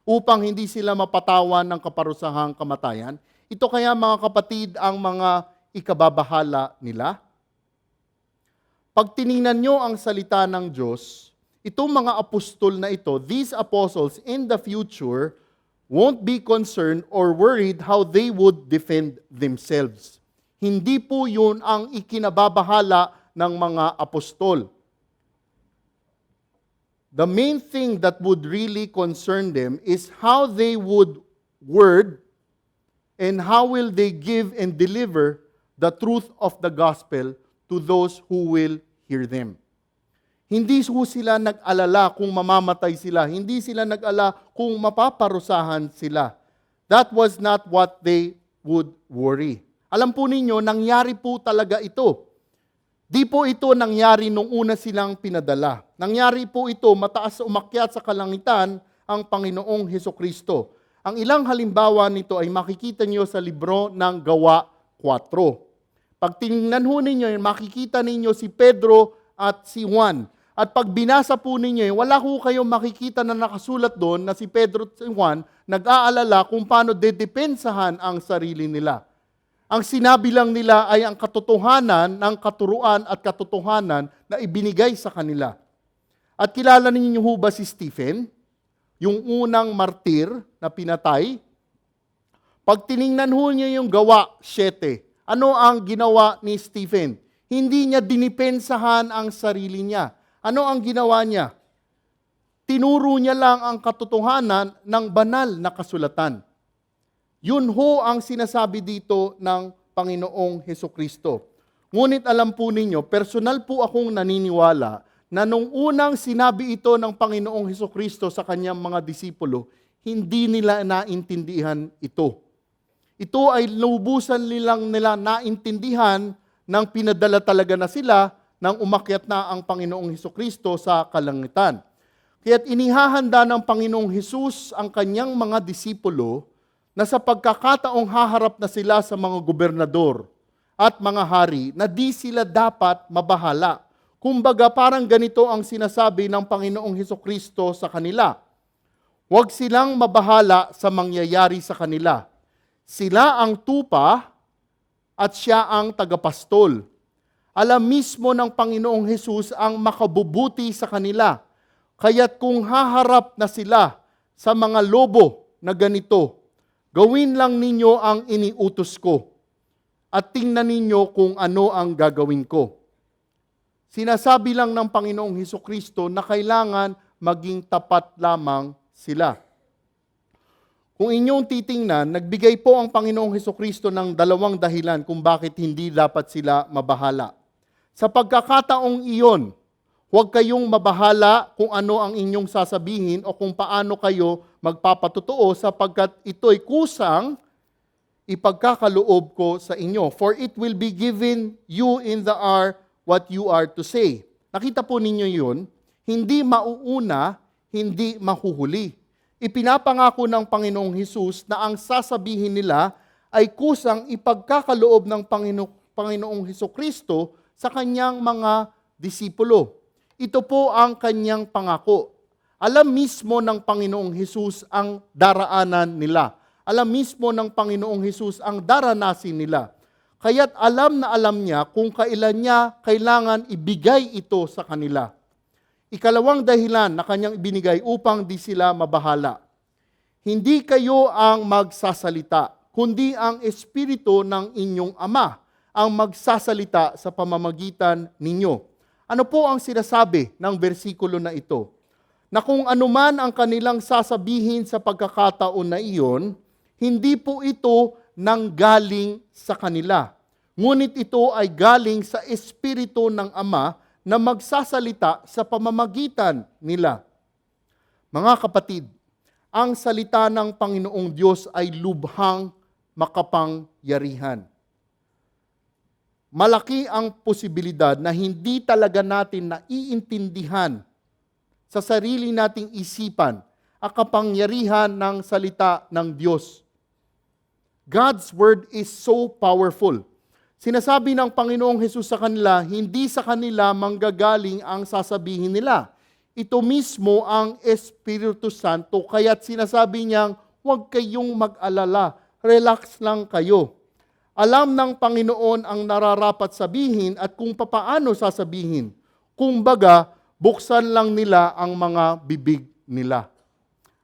upang hindi sila mapatawan ng kaparusahang kamatayan. Ito kaya mga kapatid ang mga ikababahala nila? Pag tiningnan nyo ang salita ng Diyos, itong mga apostol na ito, these apostles in the future won't be concerned or worried how they would defend themselves. Hindi po yun ang ikinababahala ng mga apostol. The main thing that would really concern them is how they would word and how will they give and deliver the truth of the gospel to those who will hear them. Hindi sila nag-alala kung mamamatay sila. Hindi sila nag-alala kung mapaparusahan sila. That was not what they would worry. Alam po ninyo, nangyari po talaga ito. Di po ito nangyari nung una silang pinadala. Nangyari po ito, mataas umakyat sa kalangitan ang Panginoong Hesukristo. Ang ilang halimbawa nito ay makikita niyo sa libro ng Gawa 4. Pag tingnan ho ninyo, makikita ninyo si Pedro at si Juan. At pag binasa po ninyo, wala ho kayong makikita na nakasulat doon na si Pedro at si Juan nag-aalala kung paano dedepensahan ang sarili nila. Ang sinabi lang nila ay ang katotohanan ng katuruan at katotohanan na ibinigay sa kanila. At kilala ninyo ho ba si Stephen? Yung unang martir na pinatay? Pag tiningnan ho niyo yung gawa 7, ano ang ginawa ni Stephen? Hindi niya dinipensahan ang sarili niya. Ano ang ginawa niya? Tinuro niya lang ang katotohanan ng banal na kasulatan. Yun ho ang sinasabi dito ng Panginoong Hesukristo. Ngunit alam po ninyo, personal po akong naniniwala na nung unang sinabi ito ng Panginoong Hesukristo sa kanyang mga disipulo, hindi nila naintindihan ito. Ito ay lubusan nila naintindihan nang pinadala talaga na sila nang umakyat na ang Panginoong Hesukristo sa kalangitan. Kaya't inihahanda ng Panginoong Hesus ang kanyang mga disipulo na sa pagkakataong haharap na sila sa mga gobernador at mga hari na di sila dapat mabahala. Kumbaga parang ganito ang sinasabi ng Panginoong Hesukristo sa kanila. Huwag silang mabahala sa mangyayari sa kanila. Sila ang tupa at siya ang tagapastol. Alam mismo ng Panginoong Hesus ang makabubuti sa kanila. Kaya't kung haharap na sila sa mga lobo na ganito, gawin lang ninyo ang iniutos ko at tingnan ninyo kung ano ang gagawin ko. Sinasabi lang ng Panginoong Hesukristo na kailangan maging tapat lamang sila. Kung inyong titingnan, nagbigay po ang Panginoong Hesukristo ng 2 dahilan kung bakit hindi dapat sila mabahala. Sa pagkakataong iyon, huwag kayong mabahala kung ano ang inyong sasabihin o kung paano kayo magpapatotoo sapagkat ito'y kusang ipagkakaloob ko sa inyo. For it will be given you in the hour what you are to say. Nakita po ninyo yun, hindi mauuna, hindi mahuhuli. Ipinapangako ng Panginoong Hesus na ang sasabihin nila ay kusang ipagkakaloob ng Panginoong Hesukristo sa kanyang mga disipulo. Ito po ang kanyang pangako. Alam mismo ng Panginoong Hesus ang daraanan nila. Alam mismo ng Panginoong Hesus ang daranasin nila. Kaya't alam na alam niya kung kailan niya kailangan ibigay ito sa kanila. Ikalawang dahilan na kanyang ibinigay upang di sila mabahala. Hindi kayo ang magsasalita, kundi ang Espiritu ng inyong Ama ang magsasalita sa pamamagitan ninyo. Ano po ang sinasabi ng bersikulo na ito? Na kung anuman ang kanilang sasabihin sa pagkakataon na iyon, hindi po ito nanggaling sa kanila. Ngunit ito ay galing sa Espiritu ng Ama na magsasalita sa pamamagitan nila. Mga kapatid, ang salita ng Panginoong Diyos ay lubhang makapangyarihan. Malaki ang posibilidad na hindi talaga natin naiintindihan sa sarili nating isipan ang kapangyarihan ng salita ng Diyos. God's Word is so powerful. Sinasabi ng Panginoong Hesus sa kanila, hindi sa kanila manggagaling ang sasabihin nila. Ito mismo ang Espiritu Santo, kaya't sinasabi niyang, huwag kayong mag-alala, relax lang kayo. Alam ng Panginoon ang nararapat sabihin at kung papaano sasabihin. Kumbaga, buksan lang nila ang mga bibig nila.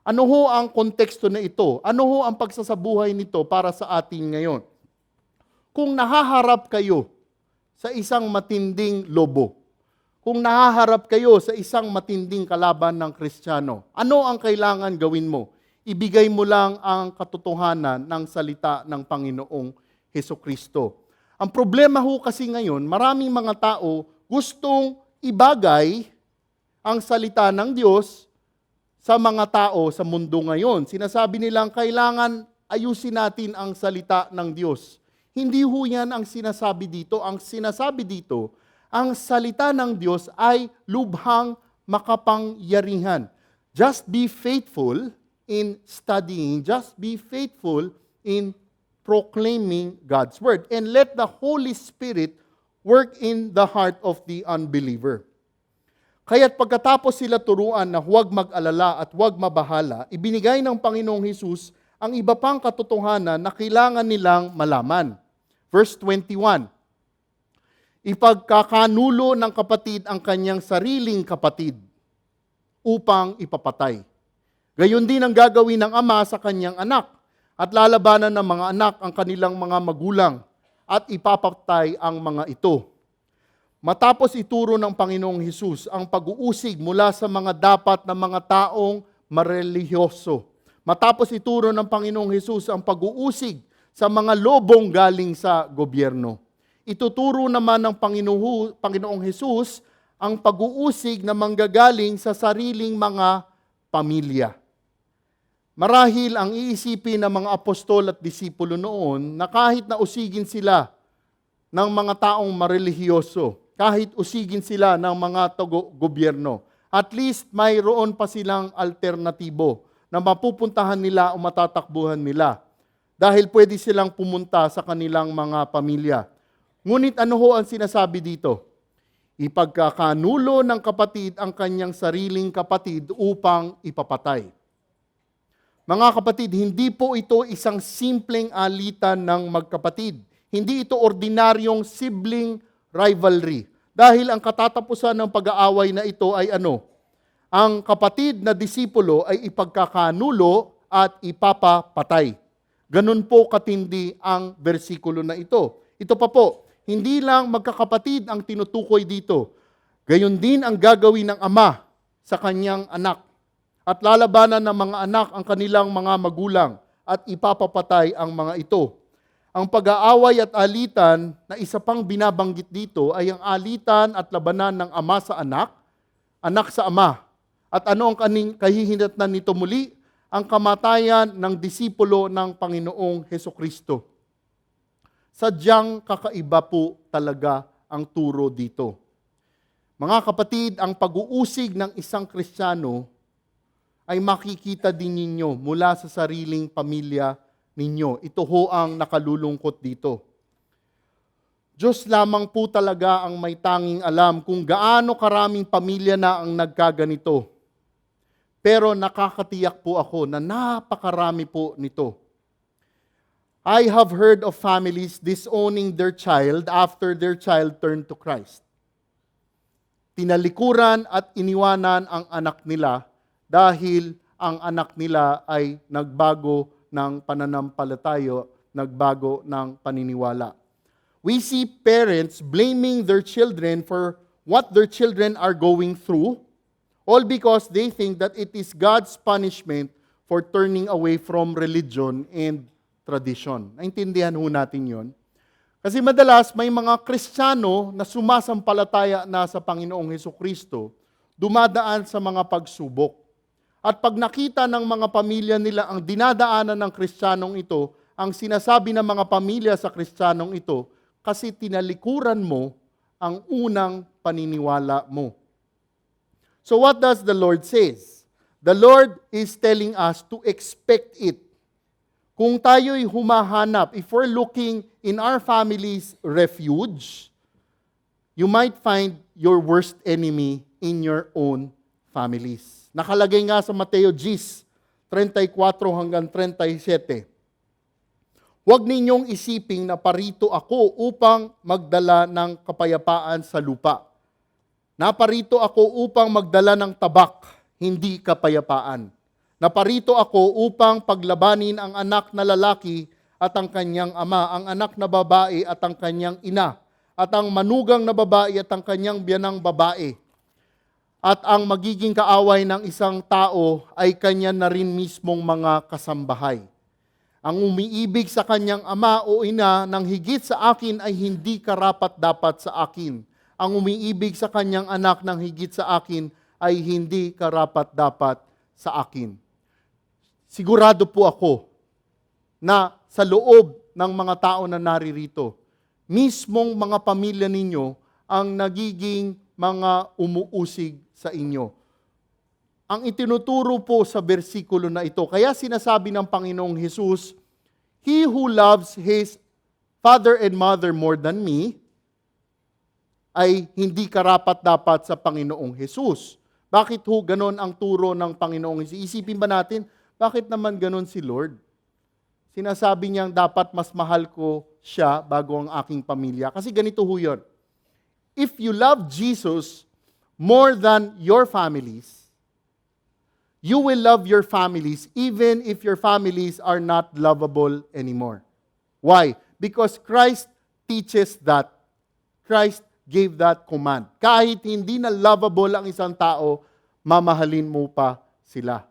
Ano ho ang konteksto na ito? Ano ho ang pagsasabuhay nito para sa atin ngayon? Kung nahaharap kayo sa isang matinding lobo, kung nahaharap kayo sa isang matinding kalaban ng Kristiyano, ano ang kailangan gawin mo? Ibigay mo lang ang katotohanan ng salita ng Panginoong Hesukristo. Ang problema ho kasi ngayon, maraming mga tao gustong ibagay ang salita ng Diyos sa mga tao sa mundo ngayon. Sinasabi nilang kailangan ayusin natin ang salita ng Diyos. Hindi ho yan ang sinasabi dito. Ang sinasabi dito, ang salita ng Diyos ay lubhang makapangyarihan. Just be faithful in studying. Just be faithful in proclaiming God's Word. And let the Holy Spirit work in the heart of the unbeliever. Kaya't pagkatapos sila turuan na huwag mag-alala at huwag mabahala, ibinigay ng Panginoong Hesus ang iba pang katotohanan na kailangan nilang malaman. Verse 21, ipagkakanulo ng kapatid ang kanyang sariling kapatid upang ipapatay. Gayon din ang gagawin ng ama sa kanyang anak. at lalabanan ng mga anak ang kanilang mga magulang at ipapatay ang mga ito. Matapos ituro ng Panginoong Hesus ang pag-uusig mula sa mga dapat na mga taong marelihiyoso. Matapos ituro ng Panginoong Hesus ang pag-uusig sa mga lobong galing sa gobyerno. Ituturo naman ng Panginoong Hesus ang pag-uusig na manggagaling sa sariling mga pamilya. Marahil ang iisipin ng mga apostol at disipulo noon na kahit na usigin sila ng mga taong marelihiyoso, kahit usigin sila ng mga gobyerno, at least mayroon pa silang alternatibo na mapupuntahan nila o matatakbuhan nila dahil pwede silang pumunta sa kanilang mga pamilya. Ngunit ano ho ang sinasabi dito? Ipagkakanulo ng kapatid ang kanyang sariling kapatid upang ipapatay. Mga kapatid, hindi po ito isang simpleng alitan ng magkapatid. Hindi ito ordinaryong sibling rivalry. Dahil ang katatapusan ng pag-aaway na ito ay ano? Ang kapatid na disipulo ay ipagkakanulo at ipapapatay. Ganun po katindi ang bersikulo na ito. Ito pa po, hindi lang magkakapatid ang tinutukoy dito. Gayon din ang gagawin ng ama sa kanyang anak. At lalabanan ng mga anak ang kanilang mga magulang at ipapapatay ang mga ito. Ang pag-aaway at alitan na isa pang binabanggit dito ay ang alitan at labanan ng ama sa anak, anak sa ama. At ano ang kahihinatnan nito muli? Ang kamatayan ng disipulo ng Panginoong Hesukristo. Sadyang kakaiba po talaga ang turo dito. Mga kapatid, ang pag-uusig ng isang Kristiyano ay makikita din ninyo mula sa sariling pamilya ninyo. Ito ho ang nakalulungkot dito. Diyos lamang po talaga ang may tanging alam kung gaano karaming pamilya na ang nagkaganito. Pero nakakatiyak po ako na napakarami po nito. I have heard of families disowning their child after their child turned to Christ. Tinalikuran at iniwanan ang anak nila dahil ang anak nila ay nagbago ng pananampalataya, nagbago ng paniniwala. We see parents blaming their children for what their children are going through, all because they think that it is God's punishment for turning away from religion and tradition. Naintindihan ho natin yon. Kasi madalas may mga Kristiyano na sumasampalataya na sa Panginoong Hesukristo, dumadaan sa mga pagsubok. At pag nakita ng mga pamilya nila ang dinadaanan ng Kristiyanong ito, ang sinasabi ng mga pamilya sa Kristiyanong ito, kasi tinalikuran mo ang unang paniniwala mo. So what does the Lord says? The Lord is telling us to expect it. Kung tayo'y humahanap, if we're looking in our family's refuge, you might find your worst enemy in your own families. Nakalagay nga sa Mateo 10:34 hanggang 37. Huwag ninyong isiping na parito ako upang magdala ng kapayapaan sa lupa. Naparito ako upang magdala ng tabak, hindi kapayapaan. Naparito ako upang paglabanin ang anak na lalaki at ang kanyang ama, ang anak na babae at ang kanyang ina, at ang manugang na babae at ang kanyang biyanang babae. At ang magiging kaaway ng isang tao ay kanya na rin mismong mga kasambahay. Ang umiibig sa kanyang ama o ina ng higit sa akin ay hindi karapat-dapat sa akin. Ang umiibig sa kanyang anak ng higit sa akin ay hindi karapat-dapat sa akin. Sigurado po ako na sa loob ng mga tao na naririto, mismong mga pamilya ninyo ang nagiging mga umuusig sa inyo. Ang itinuturo po sa bersikulo na ito, kaya sinasabi ng Panginoong Hesus, he who loves his father and mother more than me, ay hindi karapat-dapat sa Panginoong Hesus. Bakit ho ganon ang turo ng Panginoong Hesus? Isipin ba natin, bakit naman ganon si Lord? Sinasabi niyang dapat mas mahal ko siya bago ang aking pamilya. Kasi ganito ho yun. If you love Jesus more than your families, You will love your families even if your families are not lovable anymore. Why? Because Christ teaches that. Christ gave that command. Kahit hindi na lovable ang isang tao, mamahalin mo pa sila.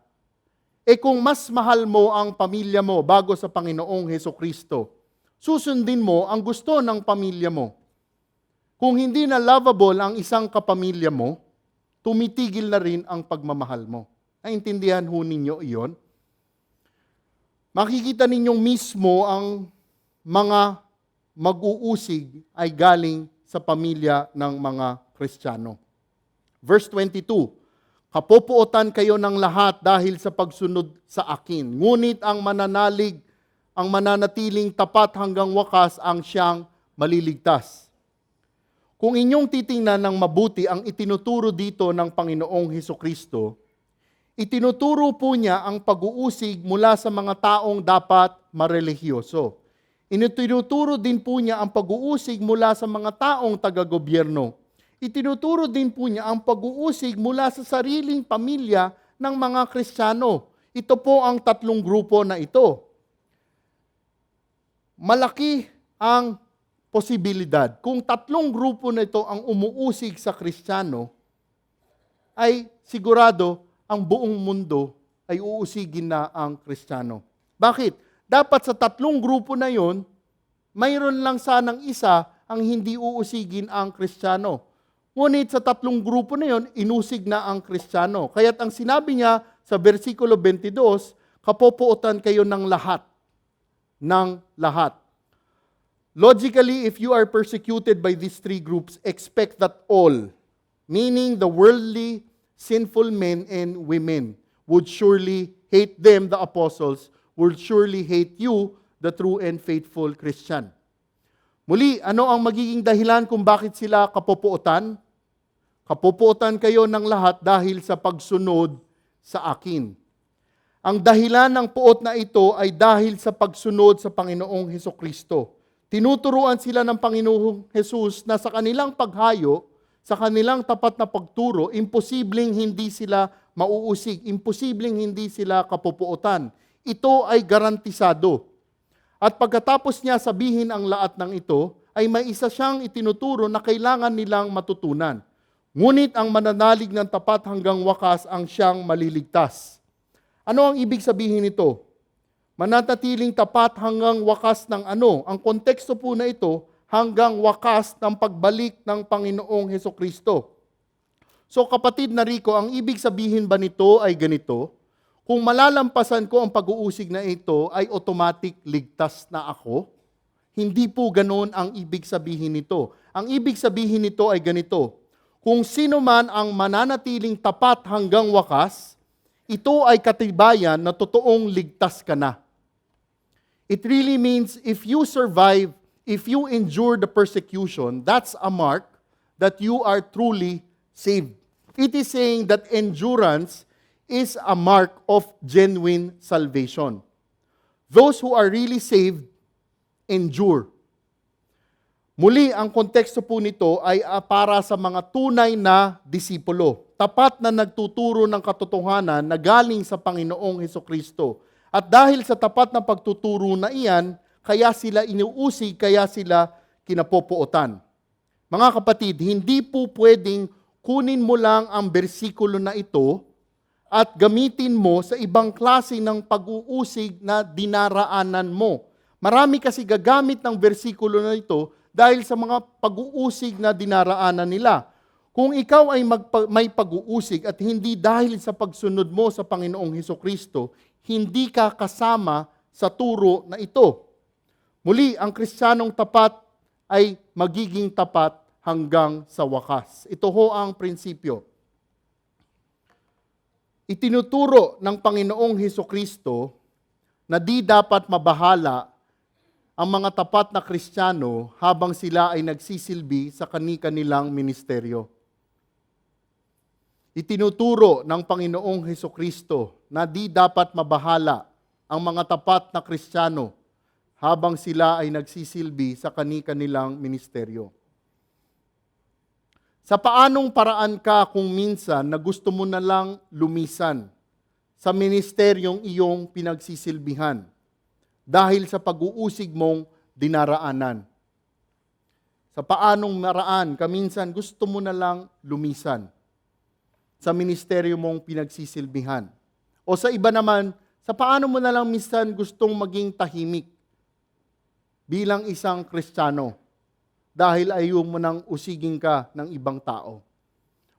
Kung mas mahal mo ang pamilya mo bago sa Panginoong Hesukristo, susundin mo ang gusto ng pamilya mo. Kung hindi na lovable ang isang kapamilya mo, tumitigil na rin ang pagmamahal mo. Naintindihan ho ninyo iyon? Makikita ninyong mismo ang mga mag-uusig ay galing sa pamilya ng mga Kristiyano. Verse 22, kapopuotan kayo ng lahat dahil sa pagsunod sa akin. Ngunit ang mananatiling tapat hanggang wakas ang siyang maliligtas. Kung inyong titingnan ng mabuti ang itinuturo dito ng Panginoong Hesukristo, itinuturo po niya ang pag-uusig mula sa mga taong dapat marelihiyoso. Itinuturo din po niya ang pag-uusig mula sa mga taong taga-gobyerno. Itinuturo din po niya ang pag-uusig mula sa sariling pamilya ng mga Kristiyano. Ito po ang tatlong grupo na ito. Malaki ang posibilidad. Kung tatlong grupo na ito ang umuusig sa Kristiyano, ay sigurado ang buong mundo ay uusigin na ang Kristiyano. Bakit? Dapat sa tatlong grupo na yon, mayroon lang sanang isa ang hindi uusigin ang Kristiyano. Ngunit sa tatlong grupo na yon, inusig na ang Kristiyano. Kaya't ang sinabi niya sa versikulo 22, kapopuotan kayo ng lahat. Ng lahat. Logically, if you are persecuted by these three groups, expect that all, meaning the worldly, sinful men and women, would surely hate them, the apostles, would surely hate you, the true and faithful Christian. Muli, ano ang magiging dahilan kung bakit sila kapopuotan? Kapopuotan kayo ng lahat dahil sa pagsunod sa akin. Ang dahilan ng puot na ito ay dahil sa pagsunod sa Panginoong Hesukristo. Tinuturuan sila ng Panginoong Jesus na sa kanilang paghayo, sa kanilang tapat na pagturo, imposibleng hindi sila mauusig, imposibleng hindi sila kapupuotan. Ito ay garantisado. At pagkatapos niya sabihin ang lahat ng ito, ay may isa siyang itinuturo na kailangan nilang matutunan. Ngunit ang mananalig ng tapat hanggang wakas ang siyang maliligtas. Ano ang ibig sabihin nito? Mananatiling tapat hanggang wakas ng ano? Ang konteksto po na ito, hanggang wakas ng pagbalik ng Panginoong Hesukristo. So kapatid na Rico, ang ibig sabihin ba nito ay ganito? Kung malalampasan ko ang pag-uusig na ito, ay automatic ligtas na ako? Hindi po ganoon ang ibig sabihin nito. Ang ibig sabihin nito ay ganito. Kung sino man ang mananatiling tapat hanggang wakas, ito ay katibayan na totoong ligtas ka na. It really means if you survive, if you endure the persecution, that's a mark that you are truly saved. It is saying that endurance is a mark of genuine salvation. Those who are really saved, endure. Muli, ang konteksto po nito ay para sa mga tunay na disipulo. Tapat na nagtuturo ng katotohanan na galing sa Panginoong Hesukristo. At dahil sa tapat na pagtuturo na iyan, kaya sila inuusig, kaya sila kinapopuotan. Mga kapatid, hindi po pwedeng kunin mo lang ang bersikulo na ito at gamitin mo sa ibang klase ng pag-uusig na dinaraanan mo. Marami kasi gagamit ng bersikulo na ito dahil sa mga pag-uusig na dinaraanan nila. Kung ikaw ay may pag-uusig at hindi dahil sa pagsunod mo sa Panginoong Hesukristo, hindi ka kasama sa turo na ito. Muli, ang Kristiyanong tapat ay magiging tapat hanggang sa wakas. Ito ho ang prinsipyo. Itinuturo ng Panginoong Hesukristo na di dapat mabahala ang mga tapat na Kristiyano habang sila ay nagsisilbi sa kani-kanilang ministeryo. Itinuturo ng Panginoong Hesukristo na di dapat mabahala ang mga tapat na Kristiyano habang sila ay nagsisilbi sa kani-kanilang ministeryo. Sa paanong paraan ka kung minsan na gusto mo na lang lumisan sa ministeryong iyong pinagsisilbihan dahil sa pag-uusig mong dinaraanan. Sa paanong maraan, kaminsan gusto mo na lang lumisan sa ministeryo mong pinagsisilbihan. O sa iba naman, sa paano mo na lang minsan gustong maging tahimik bilang isang Kristiyano dahil ayaw mo nang usigin ka ng ibang tao.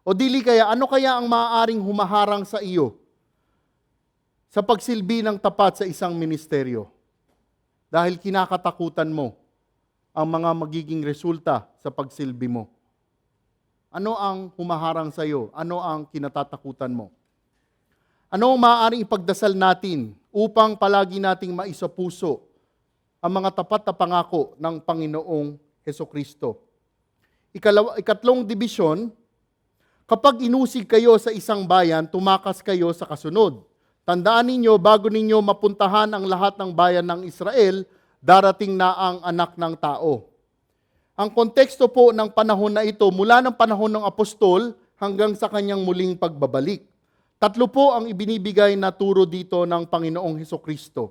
O dili kaya, ano kaya ang maaaring humaharang sa iyo sa pagsilbi ng tapat sa isang ministeryo? Dahil kinakatakutan mo ang mga magiging resulta sa pagsilbi mo. Ano ang humaharang sa iyo? Ano ang kinatatakutan mo? Ano ang maaaring ipagdasal natin upang palagi nating maisapuso ang mga tapat na pangako ng Panginoong Hesukristo? Ikatlong dibisyon, kapag inusig kayo sa isang bayan, tumakas kayo sa kasunod. Tandaan ninyo, bago ninyo mapuntahan ang lahat ng bayan ng Israel, darating na ang anak ng tao. Ang konteksto po ng panahon na ito, mula ng panahon ng apostol hanggang sa kanyang muling pagbabalik. Tatlo po ang ibinibigay na turo dito ng Panginoong Hesukristo.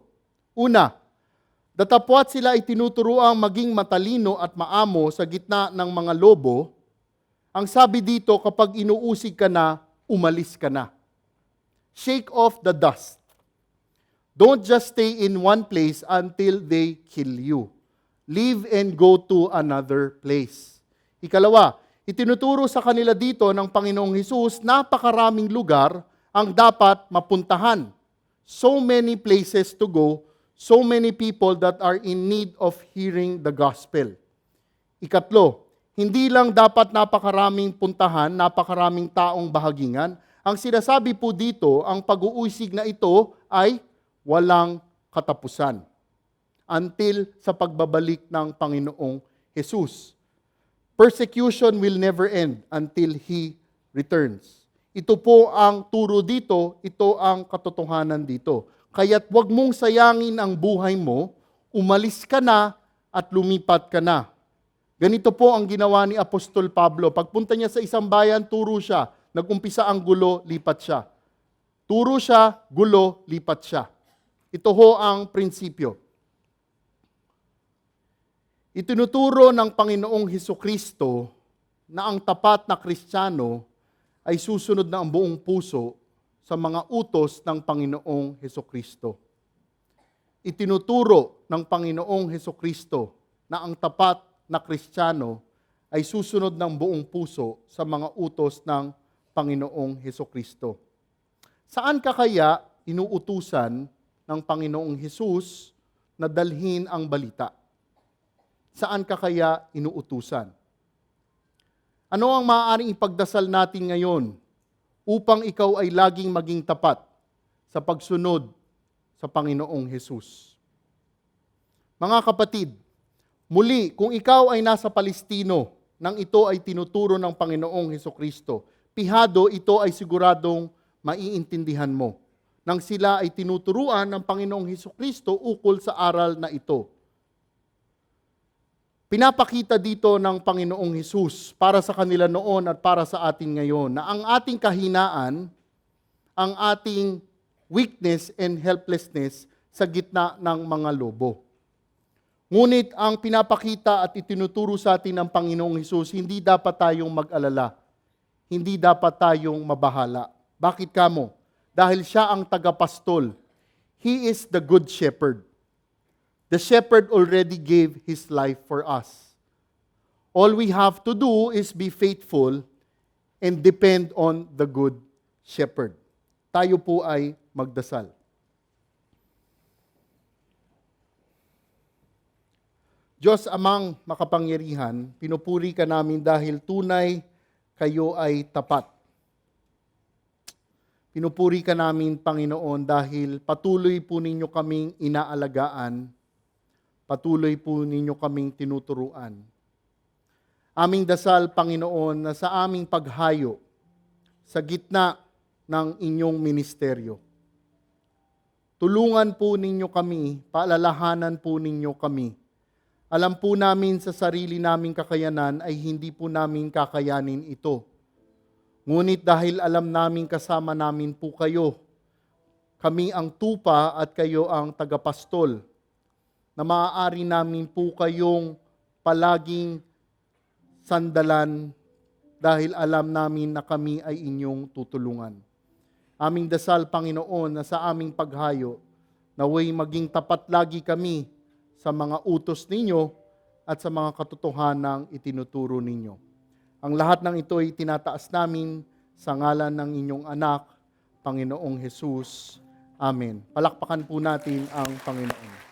Una, datapwat sila ay tinuturuang maging matalino at maamo sa gitna ng mga lobo. Ang sabi dito, kapag inuusig ka na, umalis ka na. Shake off the dust. Don't just stay in one place until they kill you. Leave and go to another place. Ikalawa, itinuturo sa kanila dito ng Panginoong Hesus, napakaraming lugar ang dapat mapuntahan. So many places to go, so many people that are in need of hearing the gospel. Ikatlo, hindi lang dapat napakaraming puntahan, napakaraming taong bahagingan. Ang sinasabi po dito, ang pag-uusig na ito ay walang katapusan until sa pagbabalik ng Panginoong Hesus. Persecution will never end until He returns. Ito po ang turo dito, ito ang katotohanan dito. Kaya't huwag mong sayangin ang buhay mo, umalis ka na at lumipat ka na. Ganito po ang ginawa ni Apostol Pablo. Pagpunta niya sa isang bayan, turo siya. Nag-umpisa ang gulo, lipat siya. Turo siya, gulo, lipat siya. Ito ho ang prinsipyo. Itinuturo ng Panginoong Hesukristo na ang tapat na Kristiyano ay susunod na ang buong puso sa mga utos ng Panginoong Hesukristo. Itinuturo ng Panginoong Hesukristo na ang tapat na Kristiyano ay susunod ng buong puso sa mga utos ng Panginoong Hesukristo. Saan ka kaya inuutusan ng Panginoong Hesus na dalhin ang balita? Saan ka kaya inuutusan? Ano ang maaaring ipagdasal natin ngayon upang ikaw ay laging maging tapat sa pagsunod sa Panginoong Hesus? Mga kapatid, muli, kung ikaw ay nasa Palestino nang ito ay tinuturo ng Panginoong Hesukristo, pihado ito ay siguradong maiintindihan mo nang sila ay tinuturuan ng Panginoong Hesukristo ukol sa aral na ito. Pinapakita dito ng Panginoong Hesus para sa kanila noon at para sa atin ngayon na ang ating kahinaan, ang ating weakness and helplessness sa gitna ng mga lobo. Ngunit ang pinapakita at itinuturo sa atin ng Panginoong Hesus, hindi dapat tayong mag-alala. Hindi dapat tayong mabahala. Bakit kamo? Dahil siya ang tagapastol. He is the good shepherd. The shepherd already gave his life for us. All we have to do is be faithful and depend on the good shepherd. Tayo po ay magdasal. Diyos amang makapangyarihan, pinupuri ka namin dahil tunay kayo ay tapat. Pinupuri ka namin, Panginoon, dahil patuloy po ninyo kaming inaalagaan, patuloy po ninyo kaming tinuturuan. Aming dasal, Panginoon, na sa aming paghayo, sa gitna ng inyong ministeryo, tulungan po ninyo kami, paalalahanan po ninyo kami. Alam po namin sa sarili naming kakayanan ay hindi po namin kakayanin ito. Ngunit dahil alam namin kasama namin po kayo, kami ang tupa at kayo ang tagapastol, na maaari namin po kayong palaging sandalan dahil alam namin na kami ay inyong tutulungan. Aming dasal, Panginoon, na sa aming paghayo, naway maging tapat lagi kami sa mga utos ninyo at sa mga katotohanang itinuturo ninyo. Ang lahat ng ito ay tinataas namin sa ngalan ng inyong anak, Panginoong Hesus. Amen. Palakpakan po natin ang Panginoon.